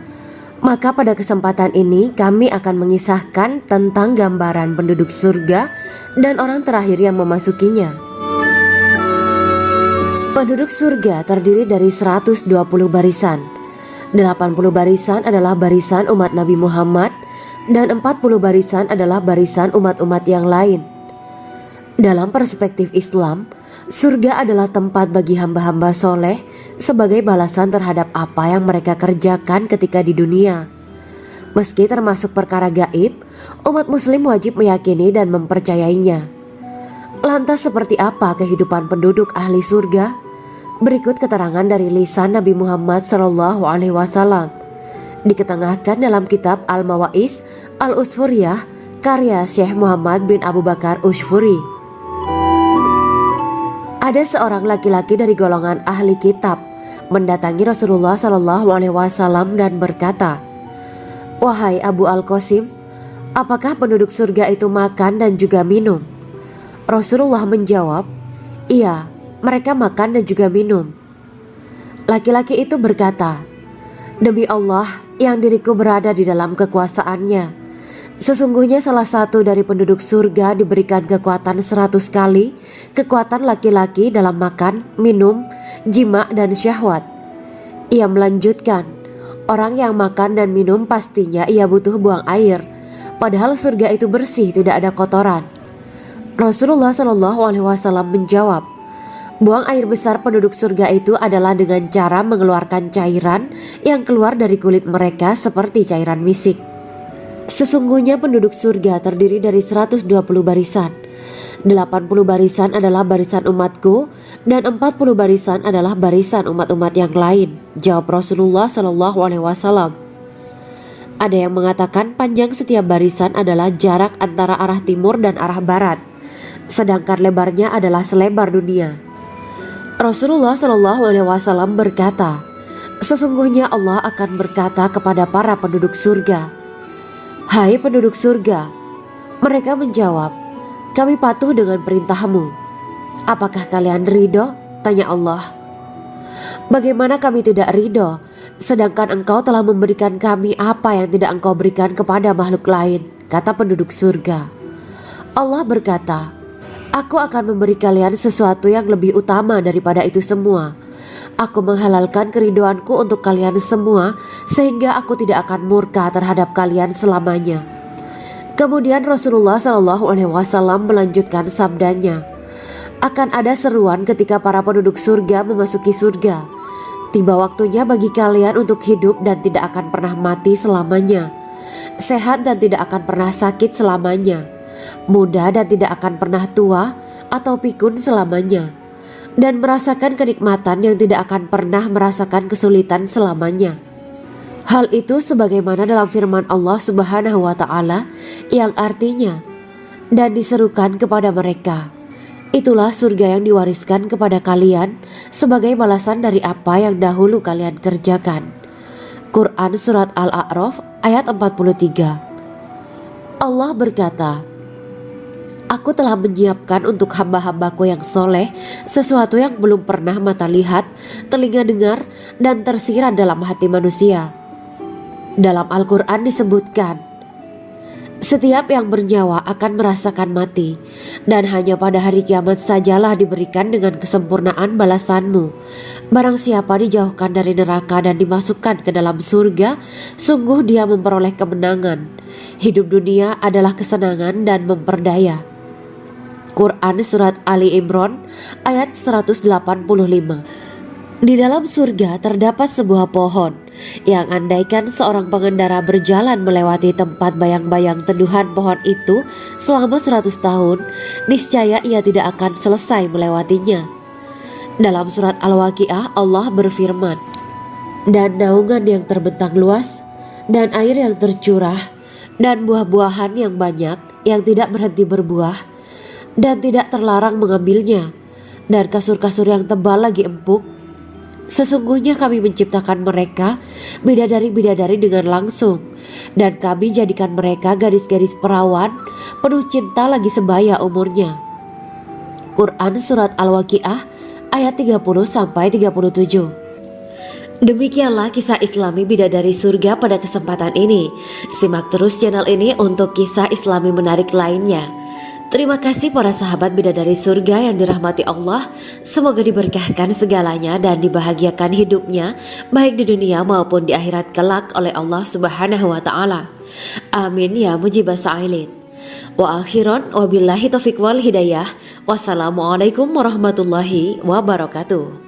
maka pada kesempatan ini kami akan mengisahkan tentang gambaran penduduk surga dan orang terakhir yang memasukinya. Penduduk surga terdiri dari 120 barisan. 80 barisan adalah barisan umat Nabi Muhammad dan 40 barisan adalah barisan umat-umat yang lain. Dalam perspektif Islam, surga adalah tempat bagi hamba-hamba soleh sebagai balasan terhadap apa yang mereka kerjakan ketika di dunia. Meski termasuk perkara gaib, umat muslim wajib meyakini dan mempercayainya. Lantas seperti apa kehidupan penduduk ahli surga? Berikut keterangan dari lisan Nabi Muhammad SAW. Diketengahkan dalam kitab Al-Mawaiz Al-Usfuriyah karya Syekh Muhammad bin Abu Bakar Ushfuri. Ada seorang laki-laki dari golongan ahli kitab mendatangi Rasulullah SAW dan berkata, "Wahai Abu Al-Qasim, apakah penduduk surga itu makan dan juga minum?" Rasulullah menjawab, "Iya, mereka makan dan juga minum." Laki-laki itu berkata, "Demi Allah yang diriku berada di dalam kekuasaannya, sesungguhnya salah satu dari penduduk surga diberikan kekuatan 100 kali kekuatan laki-laki dalam makan, minum, jima, dan syahwat." Ia melanjutkan, "Orang yang makan dan minum pastinya ia butuh buang air, padahal surga itu bersih, tidak ada kotoran." Rasulullah SAW menjawab, "Buang air besar penduduk surga itu adalah dengan cara mengeluarkan cairan yang keluar dari kulit mereka seperti cairan misik." Sesungguhnya penduduk surga terdiri dari 120 barisan. 80 barisan adalah barisan umatku dan 40 barisan adalah barisan umat-umat yang lain, jawab Rasulullah SAW. Ada yang mengatakan panjang setiap barisan adalah jarak antara arah timur dan arah barat, sedangkan lebarnya adalah selebar dunia. Rasulullah SAW berkata, Sesungguhnya Allah akan berkata kepada para penduduk surga, "Hai penduduk surga." Mereka menjawab, "Kami patuh dengan perintahmu." "Apakah kalian ridho?" tanya Allah. "Bagaimana kami tidak ridho, sedangkan engkau telah memberikan kami apa yang tidak engkau berikan kepada makhluk lain," kata penduduk surga. Allah berkata, "Aku akan memberi kalian sesuatu yang lebih utama daripada itu semua. Aku menghalalkan keridoanku untuk kalian semua, sehingga aku tidak akan murka terhadap kalian selamanya." Kemudian Rasulullah SAW melanjutkan sabdanya, "Akan ada seruan ketika para penduduk surga memasuki surga. Tiba waktunya bagi kalian untuk hidup dan tidak akan pernah mati selamanya, sehat dan tidak akan pernah sakit selamanya, muda dan tidak akan pernah tua atau pikun selamanya, dan merasakan kenikmatan yang tidak akan pernah merasakan kesulitan selamanya." Hal itu sebagaimana dalam firman Allah Subhanahu wa Ta'ala yang artinya, "Dan diserukan kepada mereka, itulah surga yang diwariskan kepada kalian sebagai balasan dari apa yang dahulu kalian kerjakan." Quran Surat Al-A'raf ayat 43. Allah berkata, "Aku telah menyiapkan untuk hamba-hambaku yang soleh sesuatu yang belum pernah mata lihat, telinga dengar, dan tersirat dalam hati manusia." Dalam Al-Quran disebutkan, "Setiap yang bernyawa akan merasakan mati, dan hanya pada hari kiamat sajalah diberikan dengan kesempurnaan balasanmu. Barang siapa dijauhkan dari neraka dan dimasukkan ke dalam surga, sungguh dia memperoleh kemenangan. Hidup dunia adalah kesenangan dan memperdaya." Quran Surat Ali Imran ayat 185. Di dalam surga terdapat sebuah pohon yang andaikan seorang pengendara berjalan melewati tempat bayang-bayang teduhan pohon itu selama 100 tahun, niscaya ia tidak akan selesai melewatinya. Dalam surat Al-Waqiah Allah berfirman, "Dan naungan yang terbentang luas, dan air yang tercurah, dan buah-buahan yang banyak yang tidak berhenti berbuah, dan tidak terlarang mengambilnya, dan kasur-kasur yang tebal lagi empuk. Sesungguhnya kami menciptakan mereka bidadari-bidadari dengan langsung, dan kami jadikan mereka gadis-gadis perawan penuh cinta lagi sebaya umurnya." Quran Surat Al-Waqiah ayat 30-37. Demikianlah kisah Islami bidadari surga pada kesempatan ini. Simak terus channel ini untuk kisah Islami menarik lainnya. Terima kasih para sahabat bidadari surga yang dirahmati Allah. Semoga diberkahkan segalanya dan dibahagiakan hidupnya, baik di dunia maupun di akhirat kelak oleh Allah Subhanahu wa Ta'ala. Amin ya mujibah sa'ilin. Wa akhiran wabillahi taufiq wal hidayah. Wassalamualaikum warahmatullahi wabarakatuh.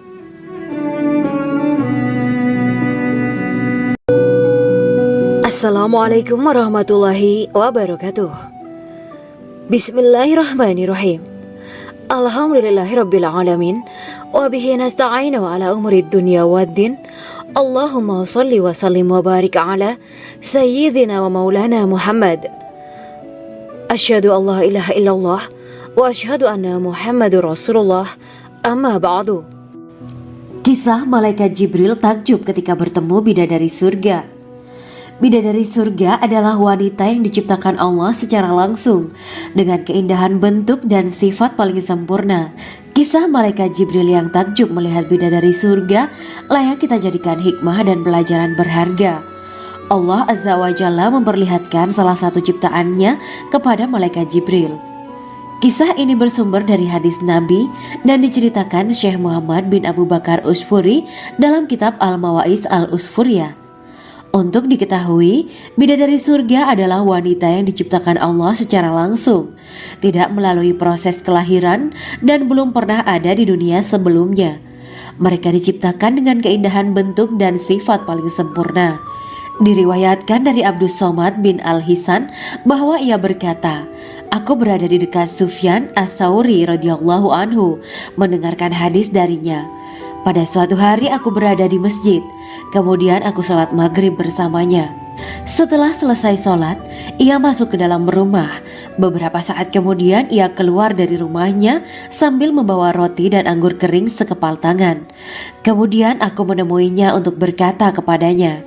Assalamualaikum warahmatullahi wabarakatuh. Bismillahirrahmanirrahim. Alhamdulillahirabbil alamin wa bihi nasta'inu ala umuri dunya waddin. Allahumma shalli wa sallim wa barik ala sayyidina wa maulana Muhammad. Asyhadu an la ilaha illallah wa asyhadu anna Muhammadur Rasulullah. Amma ba'du. Kisah malaikat Jibril takjub ketika bertemu bidadari surga. Bidadari surga adalah wanita yang diciptakan Allah secara langsung dengan keindahan bentuk dan sifat paling sempurna. Kisah malaikat Jibril yang takjub melihat bidadari surga layak kita jadikan hikmah dan pelajaran berharga. Allah Azza wa Jalla memperlihatkan salah satu ciptaannya kepada malaikat Jibril. Kisah ini bersumber dari hadis Nabi dan diceritakan Syekh Muhammad bin Abu Bakar Usfuri dalam kitab Al-Mawaiz Al-Usfuriyah. Untuk diketahui, bidadari surga adalah wanita yang diciptakan Allah secara langsung, tidak melalui proses kelahiran dan belum pernah ada di dunia sebelumnya. Mereka diciptakan dengan keindahan bentuk dan sifat paling sempurna. Diriwayatkan dari Abdus Somad bin Al-Hisan bahwa ia berkata, "Aku berada di dekat Sufyan As-Sauri radhiyallahu anhu mendengarkan hadis darinya. Pada suatu hari aku berada di masjid, kemudian aku sholat maghrib bersamanya. Setelah selesai sholat, ia masuk ke dalam rumah, Beberapa saat kemudian ia keluar dari rumahnya sambil membawa roti dan anggur kering sekepal tangan. Kemudian aku menemuinya untuk berkata kepadanya,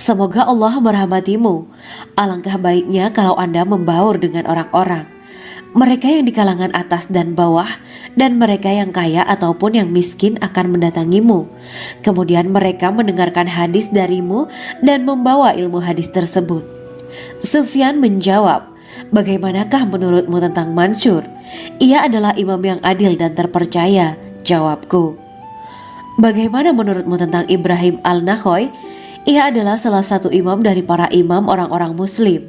"Semoga Allah merahmatimu. Alangkah baiknya kalau Anda membaur dengan orang-orang. Mereka yang di kalangan atas dan bawah, dan mereka yang kaya ataupun yang miskin akan mendatangimu. Kemudian mereka mendengarkan hadis darimu dan membawa ilmu hadis tersebut." Sufyan menjawab, "Bagaimanakah menurutmu tentang Mansur? Ia adalah imam yang adil dan terpercaya." Jawabku, "Bagaimana menurutmu tentang Ibrahim al-Nakhoy? Ia adalah salah satu imam dari para imam orang-orang muslim."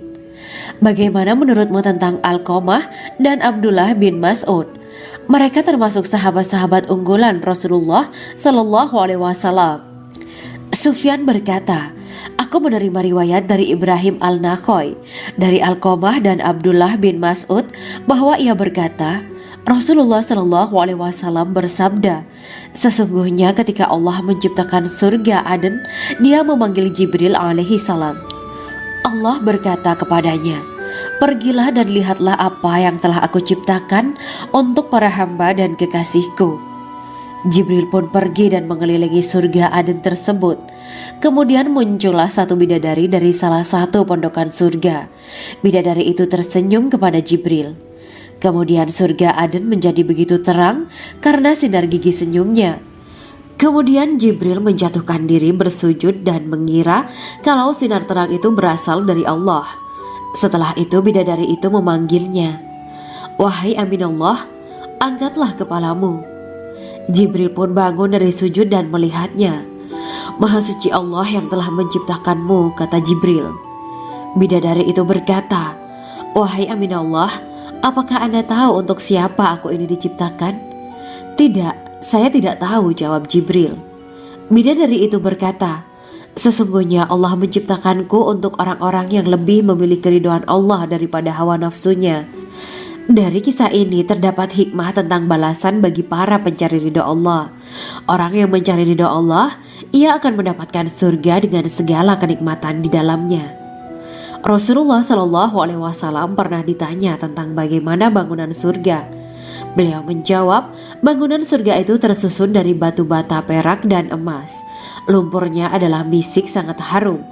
"Bagaimana menurutmu tentang Alqamah dan Abdullah bin Mas'ud? Mereka termasuk sahabat-sahabat unggulan Rasulullah Shallallahu Alaihi Wasallam." Sufyan berkata, "Aku menerima riwayat dari Ibrahim al-Nakhoy, dari Alqamah dan Abdullah bin Mas'ud bahwa ia berkata, Rasulullah Shallallahu Alaihi Wasallam bersabda, sesungguhnya ketika Allah menciptakan surga Aden, Dia memanggil Jibril alaihi salam. Allah berkata kepadanya, pergilah dan lihatlah apa yang telah aku ciptakan untuk para hamba dan kekasihku. Jibril pun pergi dan mengelilingi surga Aden tersebut. Kemudian muncullah satu bidadari dari salah satu pondokan surga. Bidadari itu tersenyum kepada Jibril. Kemudian surga Aden menjadi begitu terang karena sinar gigi senyumnya. Kemudian Jibril menjatuhkan diri bersujud dan mengira kalau sinar terang itu berasal dari Allah. Setelah itu bidadari itu memanggilnya, "Wahai Aminullah, angkatlah kepalamu." Jibril pun bangun dari sujud dan melihatnya. "Maha suci Allah yang telah menciptakanmu," kata Jibril. Bidadari itu berkata, "Wahai Aminullah, apakah Anda tahu untuk siapa aku ini diciptakan?" "Tidak, saya tidak tahu," jawab Jibril. Bidadari itu berkata, "Sesungguhnya Allah menciptakanku untuk orang-orang yang lebih memilih keridhaan Allah daripada hawa nafsunya." Dari kisah ini terdapat hikmah tentang balasan bagi para pencari ridho Allah. Orang yang mencari ridho Allah, ia akan mendapatkan surga dengan segala kenikmatan di dalamnya. Rasulullah Shallallahu Alaihi Wasallam pernah ditanya tentang bagaimana bangunan surga. Beliau menjawab, bangunan surga itu tersusun dari batu bata, perak, dan emas. Lumpurnya adalah misik sangat harum.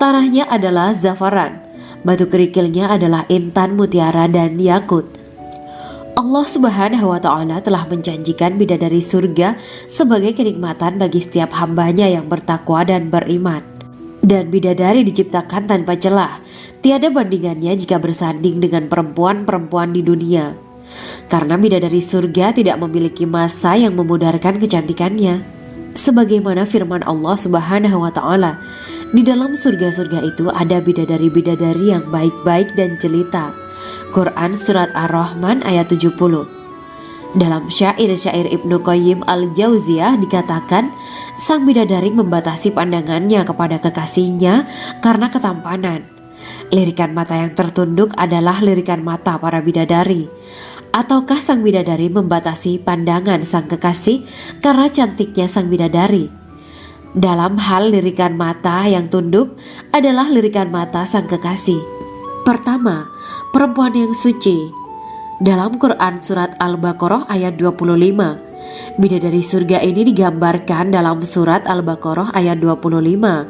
Tanahnya adalah zafaran. Batu kerikilnya adalah intan, mutiara, dan yakut. Allah Subhanahu wa Ta'ala telah menjanjikan bidadari surga sebagai kenikmatan bagi setiap hambanya yang bertakwa dan beriman. Dan bidadari diciptakan tanpa celah, tiada bandingannya jika bersanding dengan perempuan-perempuan di dunia. Karena bidadari surga tidak memiliki masa yang memudarkan kecantikannya. Sebagaimana firman Allah Subhanahu wa Ta'ala, di dalam surga-surga itu ada bidadari-bidadari yang baik-baik dan jelita. Quran Surat Ar-Rahman ayat 70. Dalam syair-syair Ibnu Qayyim al-Jauziyah dikatakan, sang bidadari membatasi pandangannya kepada kekasihnya karena ketampanan. Lirikan mata yang tertunduk adalah lirikan mata para bidadari. Ataukah sang bidadari membatasi pandangan sang kekasih karena cantiknya sang bidadari? Dalam hal lirikan mata yang tunduk adalah lirikan mata sang kekasih. Pertama, perempuan yang suci. Dalam Quran Surat Al-Baqarah ayat 25, bidadari surga ini digambarkan dalam Surat Al-Baqarah ayat 25